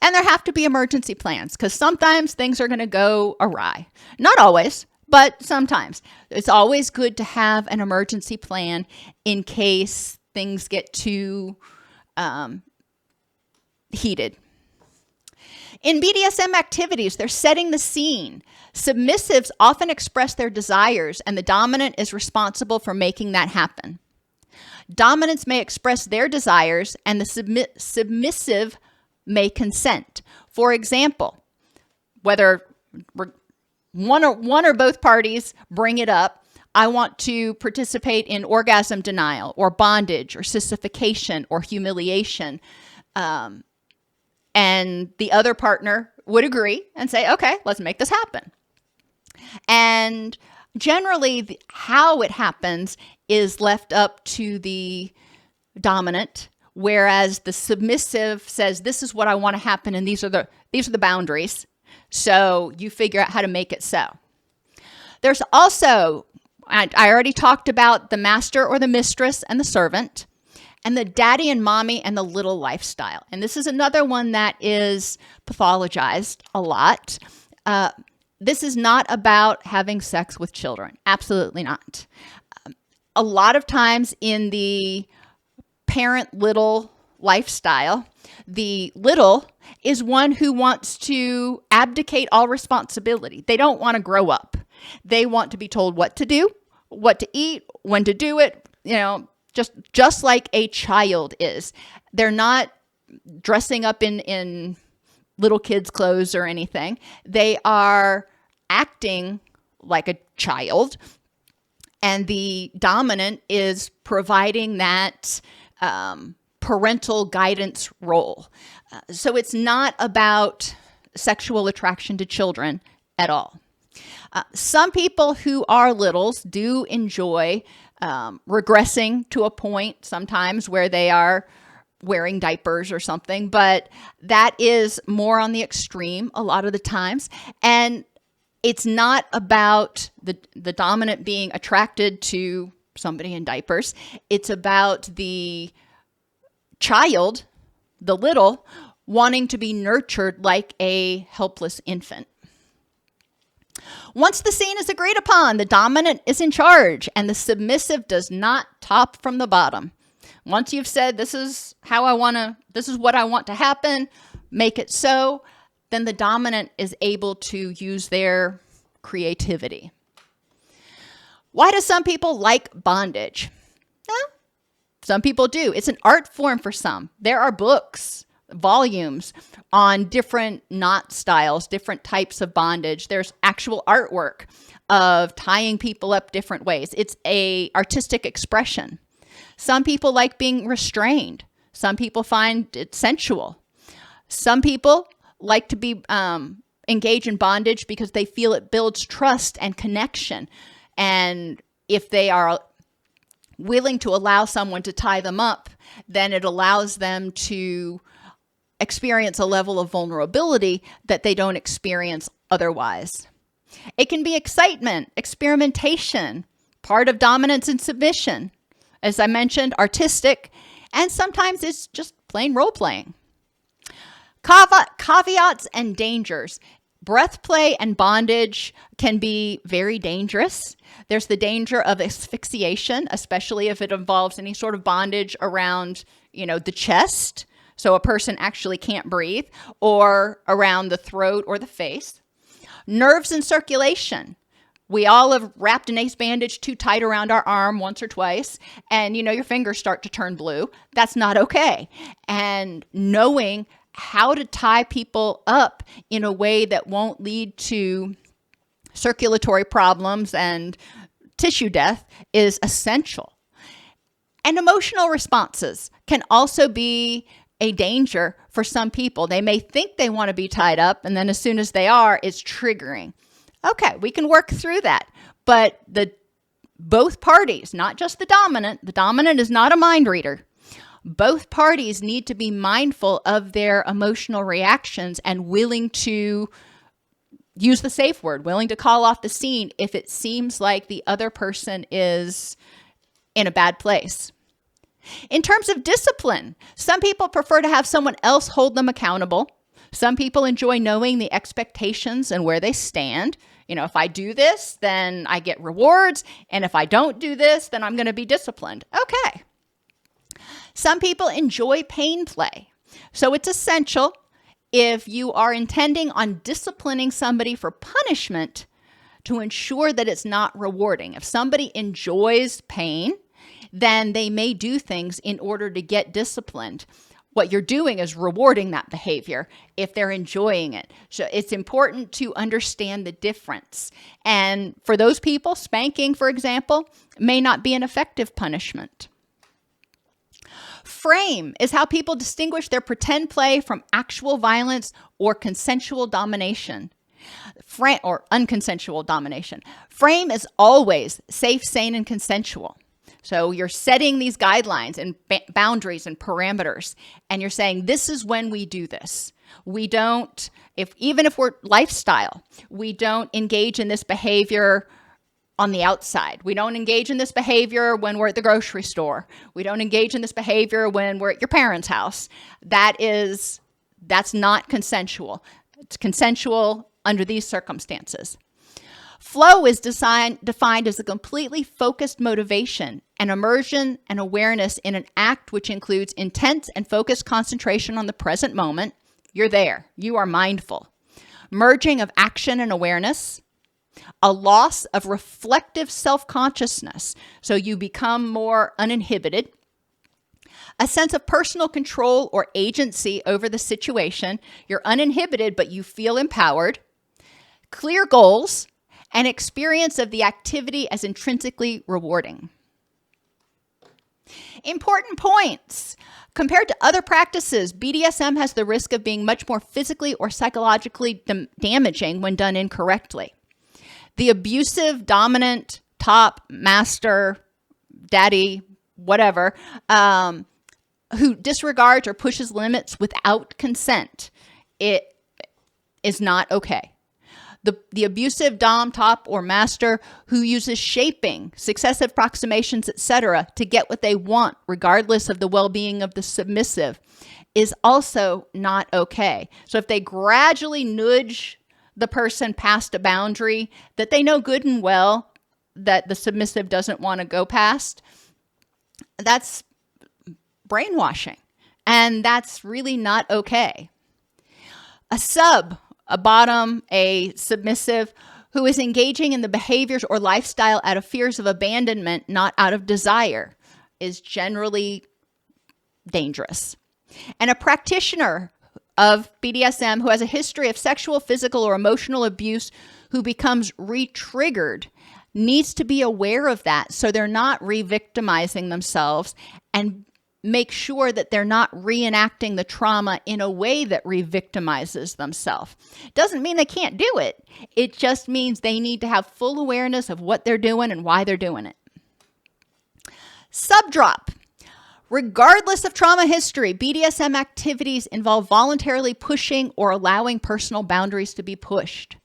And there have to be emergency plans because sometimes things are going to go awry. Not always, but sometimes. It's always good to have an emergency plan in case things get too heated. In BDSM activities, they're setting the scene. Submissives often express their desires, and the dominant is responsible for making that happen. Dominants may express their desires, and the submissive may consent. For example, whether one or both parties bring it up, I want to participate in orgasm denial or bondage or sissification or humiliation. And the other partner would agree and say, okay, let's make this happen. And generally, how it happens is left up to the dominant, whereas the submissive says, this is what I want to happen, and these are the boundaries. So you figure out how to make it so. There's also, I already talked about the master or the mistress and the servant, and the daddy and mommy and the little lifestyle. And this is another one that is pathologized a lot. This is not about having sex with children. Absolutely not. A lot of times in the parent-little lifestyle, the little is one who wants to abdicate all responsibility. They don't want to grow up. They want to be told what to do, what to eat, when to do it, just like a child is. They're not dressing up in little kids' clothes or anything. They are acting like a child, and the dominant is providing that parental guidance role. So it's not about sexual attraction to children at all. Some people who are littles do enjoy regressing to a point sometimes where they are wearing diapers or something, but that is more on the extreme a lot of the times. And it's not about the dominant being attracted to somebody in diapers. It's about the child, the little, wanting to be nurtured like a helpless infant. Once the scene is agreed upon, the dominant is in charge, and the submissive does not top from the bottom. Once you've said, this is what I want to happen, make it so, then the dominant is able to use their creativity. Why do some people like bondage? Well, some people do. It's an art form for some. There are books, volumes on different knot styles, different types of bondage. There's actual artwork of tying people up different ways. It's an artistic expression. Some people like being restrained. Some people find it sensual. Some people like to be engage in bondage because they feel it builds trust and connection. And if they are willing to allow someone to tie them up, then it allows them to experience a level of vulnerability that they don't experience otherwise. It can be excitement, experimentation, part of dominance and submission. As I mentioned, artistic, and sometimes it's just plain role-playing. Caveats and dangers. Breath play and bondage can be very dangerous. There's the danger of asphyxiation, especially if it involves any sort of bondage around, the chest, so a person actually can't breathe, or around the throat or the face. Nerves and circulation. We all have wrapped an ace bandage too tight around our arm once or twice, and your fingers start to turn blue. That's not okay. And knowing how to tie people up in a way that won't lead to circulatory problems and tissue death is essential. And emotional responses can also be a danger for some people. They may think they want to be tied up, and then as soon as they are, it's triggering. Okay, we can work through that. But both parties, not just the dominant is not a mind reader. Both parties need to be mindful of their emotional reactions and willing to use the safe word, willing to call off the scene if it seems like the other person is in a bad place. In terms of discipline, some people prefer to have someone else hold them accountable. Some people enjoy knowing the expectations and where they stand. If I do this, then I get rewards. And if I don't do this, then I'm going to be disciplined. Okay. Some people enjoy pain play. So it's essential, if you are intending on disciplining somebody for punishment, to ensure that it's not rewarding. If somebody enjoys pain, then they may do things in order to get disciplined. What you're doing is rewarding that behavior if they're enjoying it. So it's important to understand the difference. And for those people, spanking, for example, may not be an effective punishment. Frame is how people distinguish their pretend play from actual violence or consensual domination. Or unconsensual domination. Frame is always safe, sane, and consensual. So you're setting these guidelines and boundaries and parameters, and you're saying, this is when we do this. We don't, even if we're lifestyle, we don't engage in this behavior on the outside. We don't engage in this behavior when we're at the grocery store. We don't engage in this behavior when we're at your parents' house. That's not consensual. It's consensual under these circumstances. Flow is defined as a completely focused motivation and immersion and awareness in an act which includes intense and focused concentration on the present moment. You're there. You are mindful. Merging of action and awareness. A loss of reflective self-consciousness, so you become more uninhibited. A sense of personal control or agency over the situation. You're uninhibited, but you feel empowered. Clear goals. An experience of the activity as intrinsically rewarding. Important points. Compared to other practices, BDSM has the risk of being much more physically or psychologically damaging when done incorrectly. The abusive, dominant, top, master, daddy, whatever, who disregards or pushes limits without consent, it is not okay. The abusive dom, top, or master who uses shaping, successive approximations, etc. to get what they want, regardless of the well-being of the submissive, is also not okay. So if they gradually nudge the person past a boundary that they know good and well that the submissive doesn't want to go past, that's brainwashing. And that's really not okay. A bottom, a submissive who is engaging in the behaviors or lifestyle out of fears of abandonment, not out of desire, is generally dangerous. And a practitioner of BDSM who has a history of sexual, physical, or emotional abuse who becomes re-triggered needs to be aware of that so they're not re-victimizing themselves, and make sure that they're not reenacting the trauma in a way that re-victimizes themselves. Doesn't mean they can't do it. It just means they need to have full awareness of what they're doing and why they're doing it. Subdrop. Regardless of trauma history, BDSM activities involve voluntarily pushing or allowing personal boundaries to be pushed.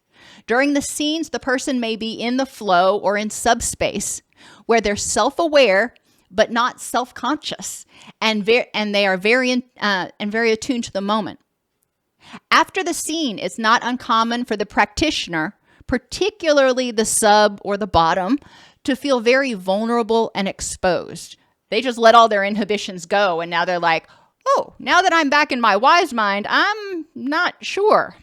During the scenes, the person may be in the flow or in subspace, where they're self-aware but not self-conscious, and they are very attuned to the moment. After the scene, it's not uncommon for the practitioner, particularly the sub or the bottom, to feel very vulnerable and exposed. They just let all their inhibitions go, and now they're like, oh, now that I'm back in my wise mind, I'm not sure.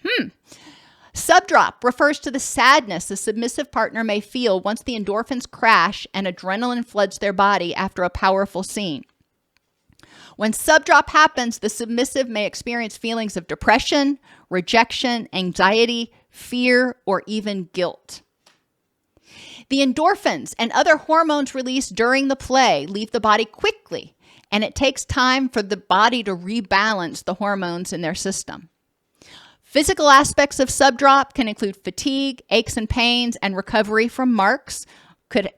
Subdrop refers to the sadness the submissive partner may feel once the endorphins crash and adrenaline floods their body after a powerful scene. When subdrop happens, the submissive may experience feelings of depression, rejection, anxiety, fear, or even guilt. The endorphins and other hormones released during the play leave the body quickly, and it takes time for the body to rebalance the hormones in their system. Physical aspects of subdrop can include fatigue, aches and pains, and recovery from marks. Could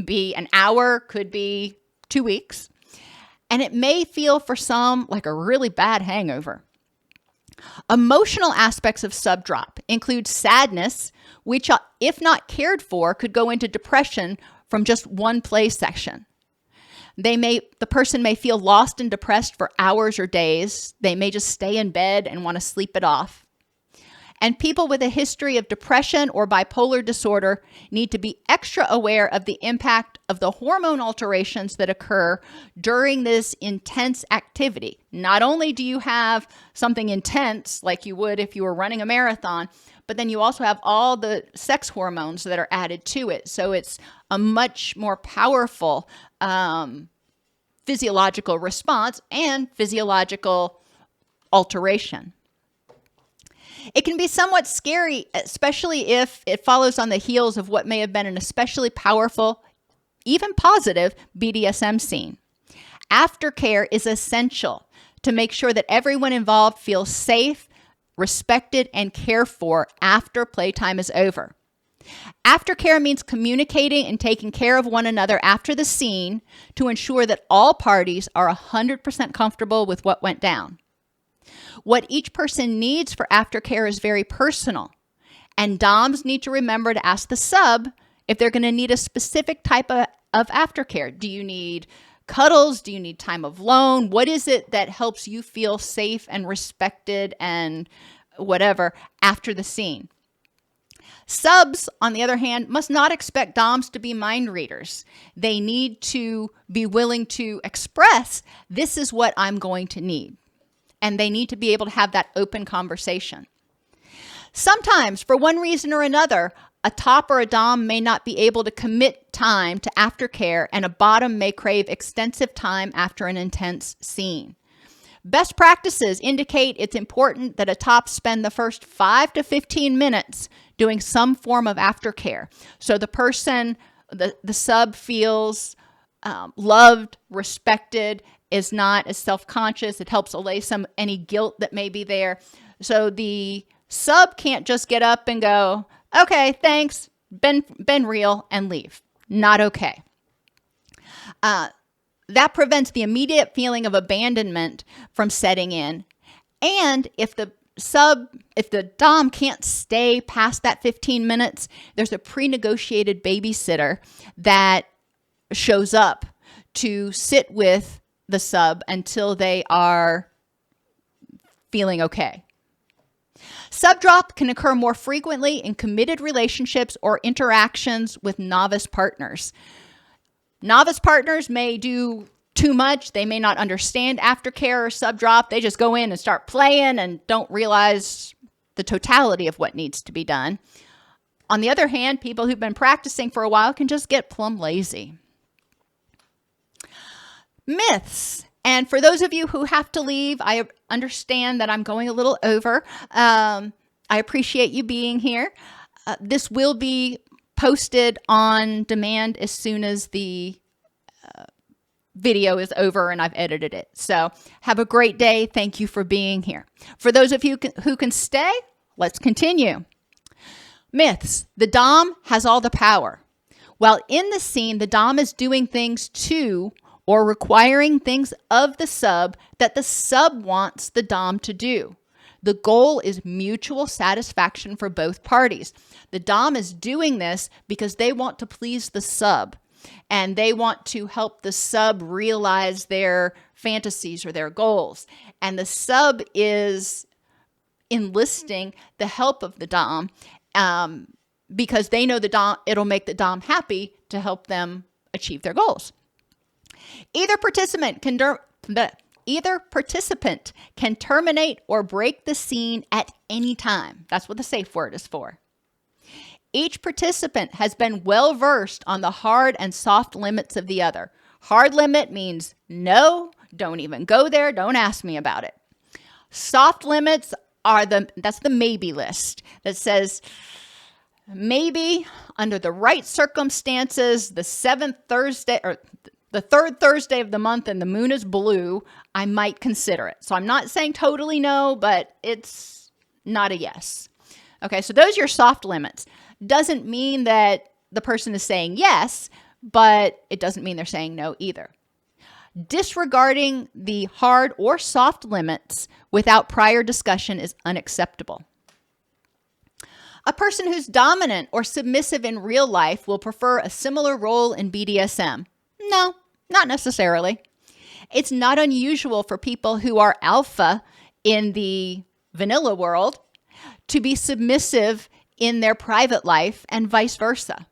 be an hour, could be 2 weeks. And it may feel for some like a really bad hangover. Emotional aspects of subdrop include sadness, which, if not cared for, could go into depression from just one play session. The person may feel lost and depressed for hours or days. They may just stay in bed and want to sleep it off. And people with a history of depression or bipolar disorder need to be extra aware of the impact of the hormone alterations that occur during this intense activity. Not only do you have something intense like you would if you were running a marathon, but then you also have all the sex hormones that are added to it. So it's a much more powerful physiological response and physiological alteration. It can be somewhat scary, especially if it follows on the heels of what may have been an especially powerful, even positive, BDSM scene. Aftercare is essential to make sure that everyone involved feels safe, respected, and cared for after playtime is over. Aftercare means communicating and taking care of one another after the scene to ensure that all parties are 100% comfortable with what went down. What each person needs for aftercare is very personal, and DOMs need to remember to ask the sub if they're going to need a specific type of aftercare. Do you need cuddles? Do you need time alone? What is it that helps you feel safe and respected and whatever after the scene? Subs, on the other hand, must not expect DOMs to be mind readers. They need to be willing to express, this is what I'm going to need. And they need to be able to have that open conversation. Sometimes, for one reason or another, a top or a dom may not be able to commit time to aftercare, and a bottom may crave extensive time after an intense scene. Best practices indicate it's important that a top spend the first 5 to 15 minutes doing some form of aftercare. So the person, the sub feels loved, respected, is not as self-conscious. It helps allay any guilt that may be there. So the sub can't just get up and go, okay, thanks, been real, and leave. Not okay. That prevents the immediate feeling of abandonment from setting in. And if the dom can't stay past that 15 minutes, there's a pre-negotiated babysitter that shows up to sit with the sub until they are feeling okay. Subdrop can occur more frequently in committed relationships or interactions with novice partners. Novice partners may do too much. They may not understand aftercare or subdrop. They just go in and start playing and don't realize the totality of what needs to be done. On the other hand, people who've been practicing for a while can just get plumb lazy. Myths. And for those of you who have to leave, I understand that I'm going a little over. I appreciate you being here. This will be posted on demand as soon as the video is over and I've edited it. So have a great day. Thank you for being here. For those of you who can stay, let's continue. Myths. The dom has all the power. While in the scene, the dom is doing things to or requiring things of the sub that the sub wants the dom to do. The goal is mutual satisfaction for both parties. The dom is doing this because they want to please the sub, and they want to help the sub realize their fantasies or their goals. And the sub is enlisting the help of the dom because they know it'll make the dom happy to help them achieve their goals. Either participant can terminate or break the scene at any time. That's what the safe word is for. Each participant has been well versed on the hard and soft limits of the other. Hard limit means no, don't even go there, don't ask me about it. Soft limits that's the maybe list that says maybe under the right circumstances, the third Thursday of the month and the moon is blue, I might consider it. So I'm not saying totally no, but it's not a yes. Okay, so those are your soft limits. Doesn't mean that the person is saying yes, but it doesn't mean they're saying no either. Disregarding the hard or soft limits without prior discussion is unacceptable. A person who's dominant or submissive in real life will prefer a similar role in BDSM. No, not necessarily. It's not unusual for people who are alpha in the vanilla world to be submissive in their private life and vice versa.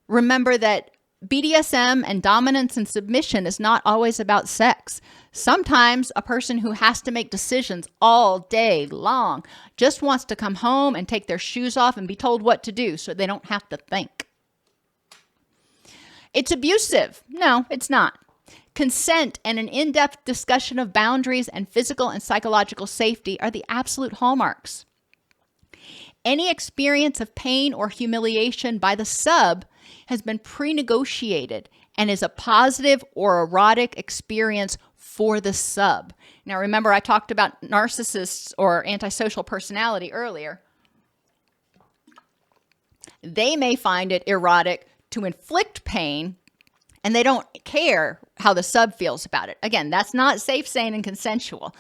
Remember that BDSM and dominance and submission is not always about sex. Sometimes a person who has to make decisions all day long just wants to come home and take their shoes off and be told what to do so they don't have to think. It's abusive. No, it's not. Consent and an in-depth discussion of boundaries and physical and psychological safety are the absolute hallmarks. Any experience of pain or humiliation by the sub has been pre-negotiated and is a positive or erotic experience for the sub. Now, remember, I talked about narcissists or antisocial personality earlier. They may find it erotic to inflict pain, and they don't care how the sub feels about it. Again, that's not safe, sane, and consensual.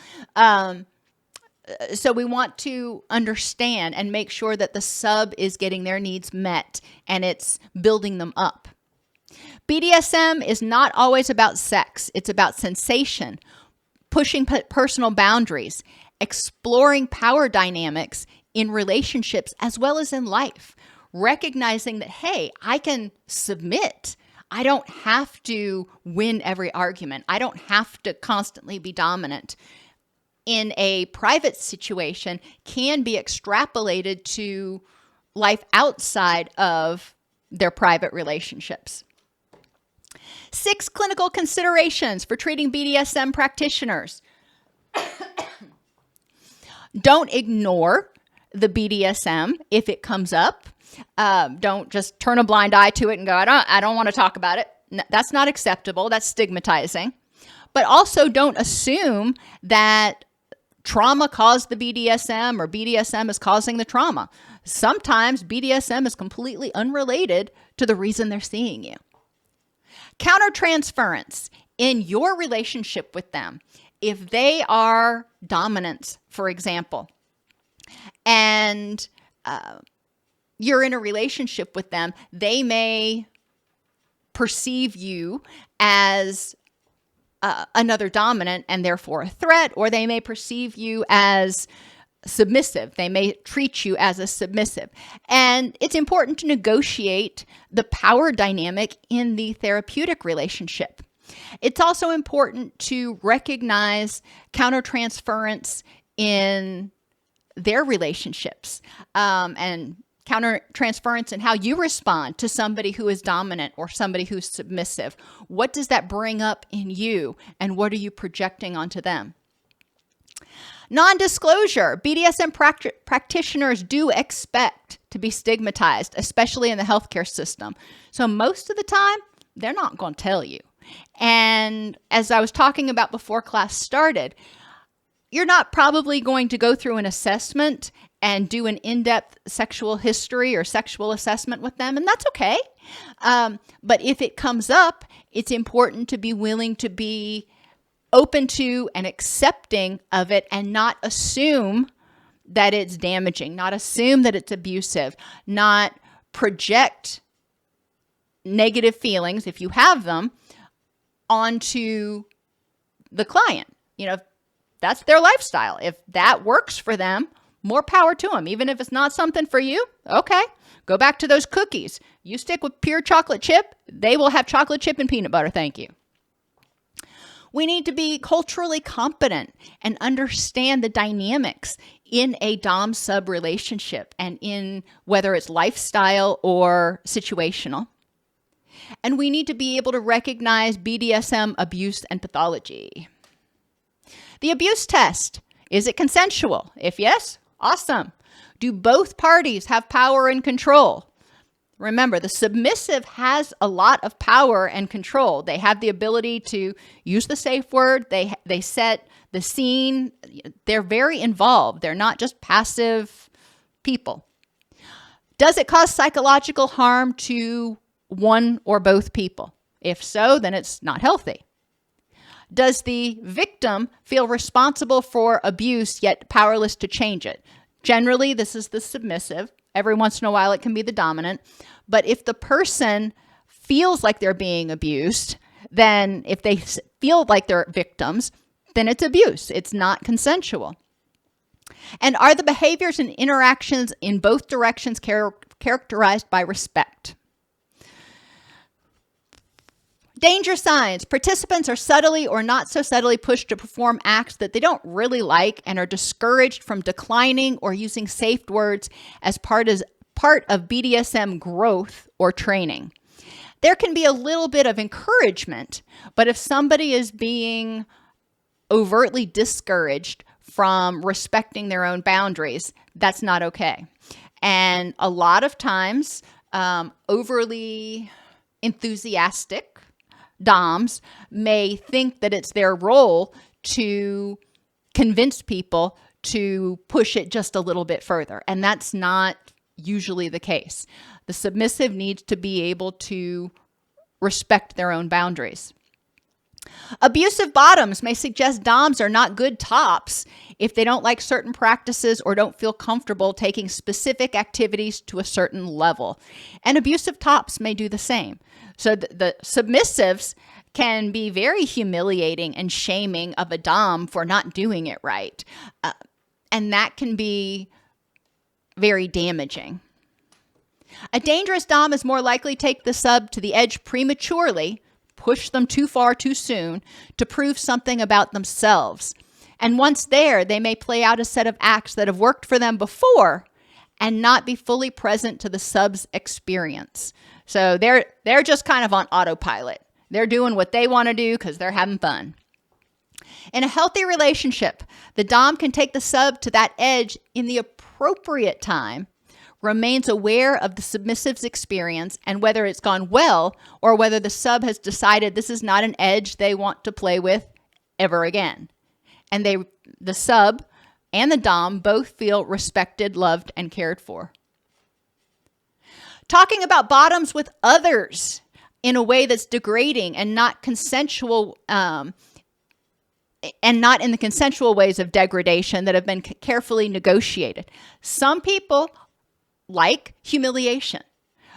So we want to understand and make sure that the sub is getting their needs met and it's building them up. BDSM is not always about sex. It's about sensation, pushing personal boundaries, exploring power dynamics in relationships as well as in life, recognizing that, hey, I can submit. I don't have to win every argument. I don't have to constantly be dominant. In a private situation can be extrapolated to life outside of their private relationships. 6 clinical considerations for treating BDSM practitioners. Don't ignore the BDSM if it comes up. Don't just turn a blind eye to it and go, I don't want to talk about it. No, that's not acceptable. That's stigmatizing. But also don't assume that trauma caused the BDSM or BDSM is causing the trauma. Sometimes BDSM is completely unrelated to the reason they're seeing you. Countertransference in your relationship with them. If they are dominant, for example, and you're in a relationship with them, they may perceive you as another dominant and therefore a threat, or they may perceive you as submissive. They may treat you as a submissive. And it's important to negotiate the power dynamic in the therapeutic relationship. It's also important to recognize countertransference in their relationships, and countertransference in how you respond to somebody who is dominant or somebody who's submissive. What does that bring up in you, and what are you projecting onto them? Non-disclosure. BDSM practitioners do expect to be stigmatized, especially in the healthcare system. So most of the time, they're not going to tell you. And as I was talking about before class started, you're not probably going to go through an assessment and do an in-depth sexual history or sexual assessment with them, and that's okay. But if it comes up, it's important to be willing to be open to and accepting of it and not assume that it's damaging, not assume that it's abusive, not project negative feelings, if you have them, onto the client. You know, that's their lifestyle. If that works for them, more power to them. Even if it's not something for you, okay, go back to those cookies. You stick with pure chocolate chip, they will have chocolate chip and peanut butter, thank you. We need to be culturally competent and understand the dynamics in a dom-sub relationship and in whether it's lifestyle or situational. And we need to be able to recognize BDSM abuse and pathology. The abuse test. Is it consensual? If yes, awesome. Do both parties have power and control? Remember, the submissive has a lot of power and control. They have the ability to use the safe word. They set the scene. They're very involved. They're not just passive people. Does it cause psychological harm to one or both people? If so, then it's not healthy. Does the victim feel responsible for abuse yet powerless to change it? Generally, this is the submissive. Every once in a while, it can be the dominant. But if the person feels like they're being abused, then if they feel like they're victims, then it's abuse. It's not consensual. And are the behaviors and interactions in both directions characterized by respect? Danger signs. Participants are subtly or not so subtly pushed to perform acts that they don't really like and are discouraged from declining or using safe words as part of BDSM growth or training. There can be a little bit of encouragement, but if somebody is being overtly discouraged from respecting their own boundaries, that's not okay. And a lot of times, overly enthusiastic DOMs may think that it's their role to convince people to push it just a little bit further. And that's not usually the case. The submissive needs to be able to respect their own boundaries. Abusive bottoms may suggest DOMs are not good tops if they don't like certain practices or don't feel comfortable taking specific activities to a certain level. And abusive tops may do the same. So the submissives can be very humiliating and shaming of a DOM for not doing it right. And that can be very damaging. A dangerous DOM is more likely to take the sub to the edge prematurely, push them too far too soon to prove something about themselves. And once there, they may play out a set of acts that have worked for them before and not be fully present to the sub's experience. So they're just kind of on autopilot. They're doing what they want to do because they're having fun. In a healthy relationship, the DOM can take the sub to that edge in the appropriate time, remains aware of the submissive's experience and whether it's gone well or whether the sub has decided this is not an edge they want to play with ever again. And the sub and the DOM both feel respected, loved, and cared for. Talking about bottoms with others in a way that's degrading and not consensual, and not in the consensual ways of degradation that have been carefully negotiated. Some people like humiliation.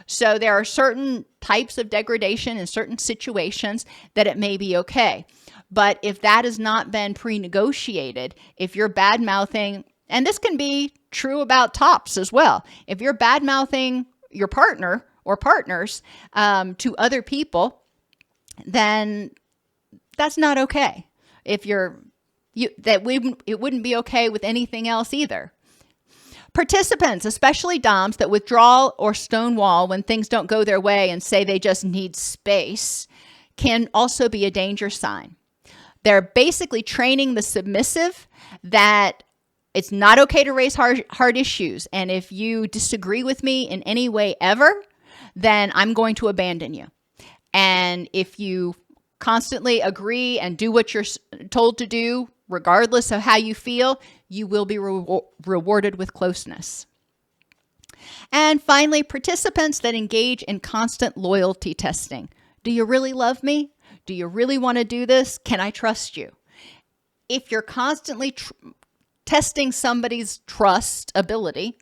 So there are certain types of degradation in certain situations that it may be okay. But if that has not been pre-negotiated, if you're bad-mouthing, and this can be true about tops as well, if you're bad-mouthing your partner or partners to other people, then that's not okay. It wouldn't be okay with anything else either. Participants, especially DOMs that withdraw or stonewall when things don't go their way and say they just need space, can also be a danger sign. They're basically training the submissive that it's not okay to raise hard issues. And if you disagree with me in any way ever, then I'm going to abandon you. And if you constantly agree and do what you're told to do, regardless of how you feel, you will be rewarded with closeness. And finally, participants that engage in constant loyalty testing. Do you really love me? Do you really want to do this? Can I trust you? If you're constantly testing somebody's trust ability,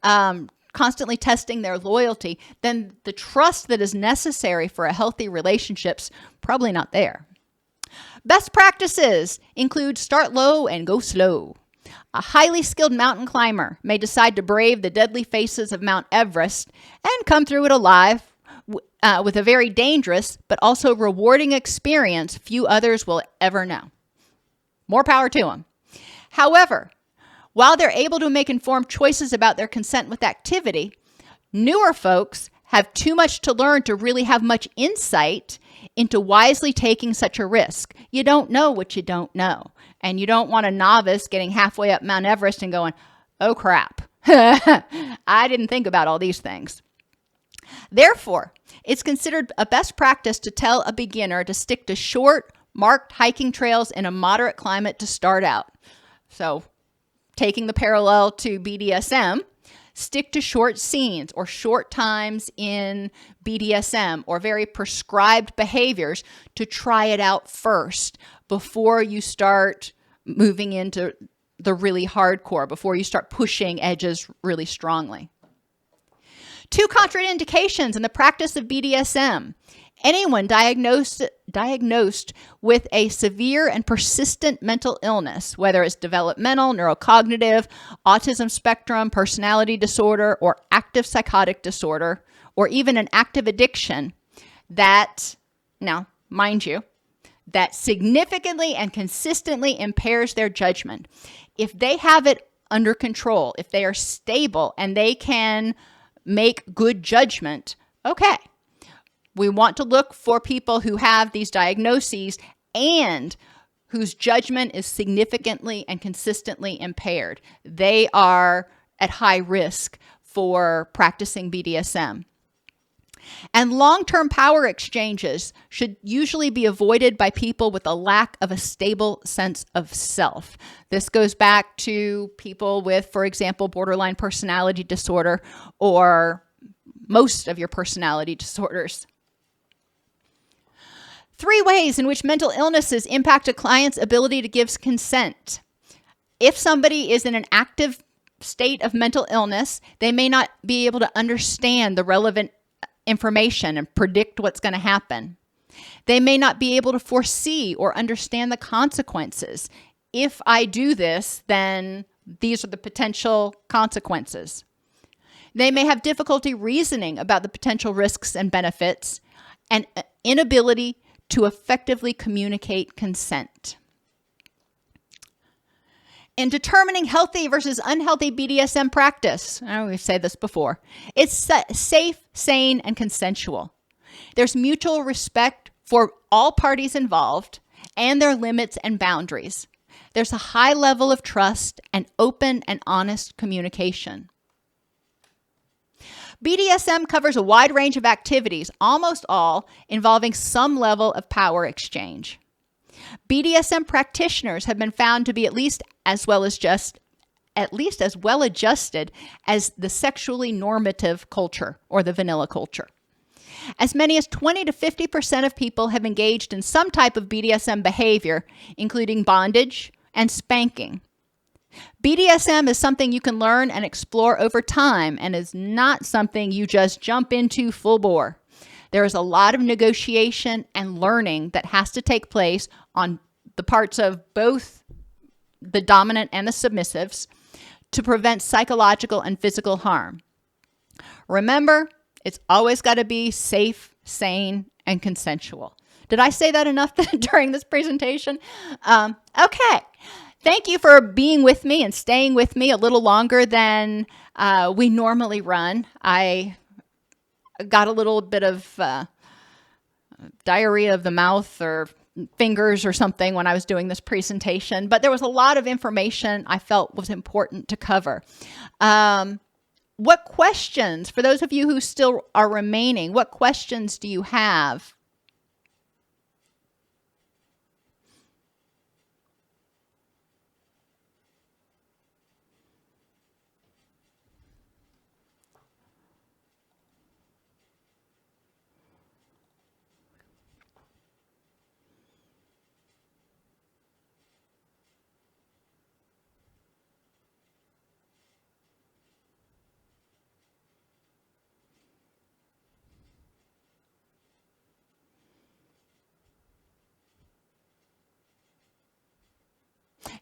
constantly testing their loyalty, then the trust that is necessary for a healthy relationship's probably not there. Best practices include start low and go slow. A highly skilled mountain climber may decide to brave the deadly faces of Mount Everest and come through it alive with a very dangerous but also rewarding experience few others will ever know. More power to them. However, while they're able to make informed choices about their consent with activity, newer folks have too much to learn to really have much insight into wisely taking such a risk. You don't know what you don't know. And you don't want a novice getting halfway up Mount Everest and going, oh crap, I didn't think about all these things. Therefore, it's considered a best practice to tell a beginner to stick to short, marked hiking trails in a moderate climate to start out. So, taking the parallel to BDSM, Stick to short scenes or short times in BDSM or very prescribed behaviors to try it out first before you start moving into the really hardcore, before you start pushing edges really strongly. 2 contraindications in the practice of BDSM. Anyone diagnosed with a severe and persistent mental illness, whether it's developmental, neurocognitive, autism spectrum, personality disorder, or active psychotic disorder, or even an active addiction that, now, mind you, that significantly and consistently impairs their judgment. If they have it under control, if they are stable and they can make good judgment, okay. We want to look for people who have these diagnoses and whose judgment is significantly and consistently impaired. They are at high risk for practicing BDSM. And long-term power exchanges should usually be avoided by people with a lack of a stable sense of self. This goes back to people with, for example, borderline personality disorder or most of your personality disorders. 3 ways in which mental illnesses impact a client's ability to give consent. If somebody is in an active state of mental illness, they may not be able to understand the relevant information and predict what's going to happen. They may not be able to foresee or understand the consequences. If I do this, then these are the potential consequences. They may have difficulty reasoning about the potential risks and benefits, and inability to effectively communicate consent. In determining healthy versus unhealthy BDSM practice, we've said this before, it's safe, sane, and consensual. There's mutual respect for all parties involved and their limits and boundaries. There's a high level of trust and open and honest communication. BDSM covers a wide range of activities, almost all involving some level of power exchange. BDSM practitioners have been found to be at least as well adjusted as the sexually normative culture or the vanilla culture. As many as 20 to 50% of people have engaged in some type of BDSM behavior, including bondage and spanking. BDSM is something you can learn and explore over time and is not something you just jump into full bore. There is a lot of negotiation and learning that has to take place on the parts of both the dominant and the submissives to prevent psychological and physical harm. Remember, it's always got to be safe, sane, and consensual. Did I say that enough during this presentation? Okay. Thank you for being with me and staying with me a little longer than we normally run. I got a little bit of diarrhea of the mouth or fingers or something when I was doing this presentation, but there was a lot of information I felt was important to cover. What questions, for those of you who still are remaining, what questions do you have?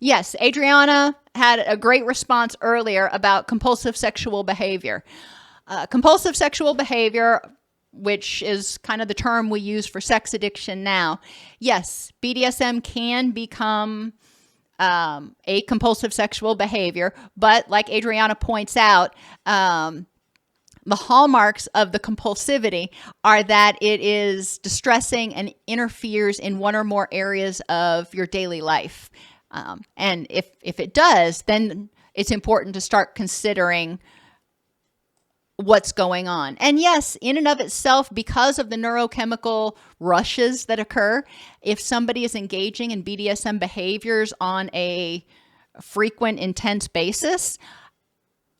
Yes, Adriana had a great response earlier about compulsive sexual behavior. Compulsive sexual behavior, which is kind of the term we use for sex addiction now. Yes, BDSM can become a compulsive sexual behavior, but like Adriana points out, the hallmarks of the compulsivity are that it is distressing and interferes in one or more areas of your daily life. And if it does, then it's important to start considering what's going on. And yes, in and of itself, because of the neurochemical rushes that occur, if somebody is engaging in BDSM behaviors on a frequent, intense basis,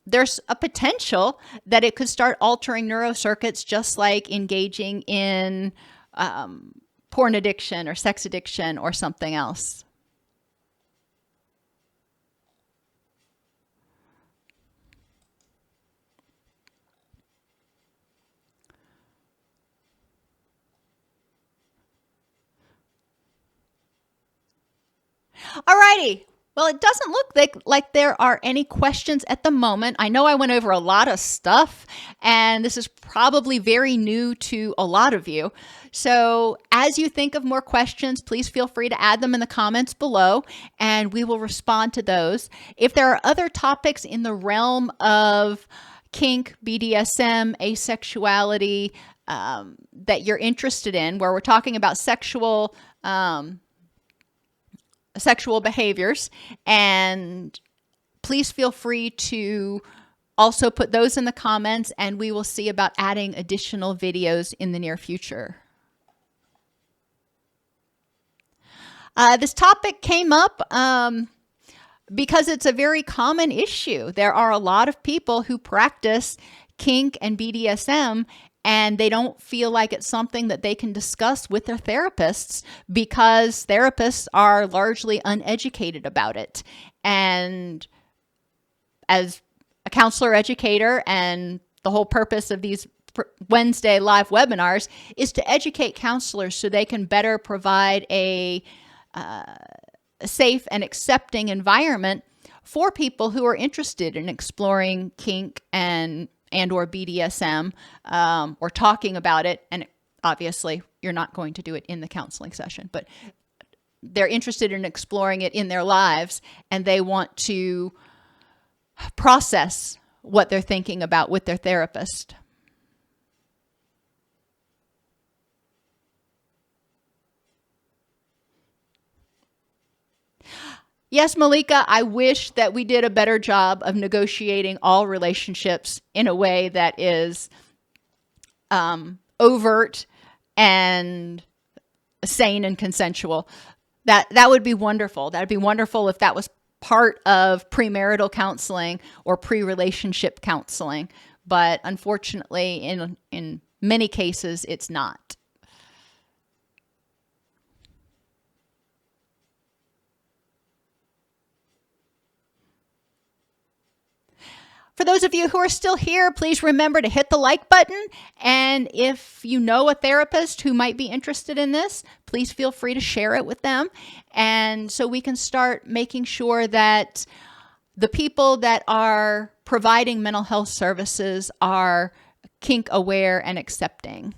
there's a potential that it could start altering neurocircuits, just like engaging in porn addiction or sex addiction or something else. Alrighty. Well, it doesn't look like there are any questions at the moment. I know I went over a lot of stuff, and this is probably very new to a lot of you. So as you think of more questions, please feel free to add them in the comments below, and we will respond to those. If there are other topics in the realm of kink, BDSM, asexuality that you're interested in, where we're talking about sexual behaviors, and please feel free to also put those in the comments, and we will see about adding additional videos in the near future. This topic came up because it's a very common issue. There are a lot of people who practice kink and BDSM, and they don't feel like it's something that they can discuss with their therapists because therapists are largely uneducated about it. And as a counselor educator, and the whole purpose of these Wednesday live webinars is to educate counselors so they can better provide a safe and accepting environment for people who are interested in exploring kink and or BDSM, or talking about it. And obviously you're not going to do it in the counseling session, but they're interested in exploring it in their lives, and they want to process what they're thinking about with their therapist. Yes, Malika, I wish that we did a better job of negotiating all relationships in a way that is overt and sane and consensual. That would be wonderful. That would be wonderful if that was part of premarital counseling or pre-relationship counseling. But unfortunately, in many cases, it's not. For those of you who are still here, please remember to hit the like button. And if you know a therapist who might be interested in this, please feel free to share it with them. And so we can start making sure that the people that are providing mental health services are kink aware and accepting.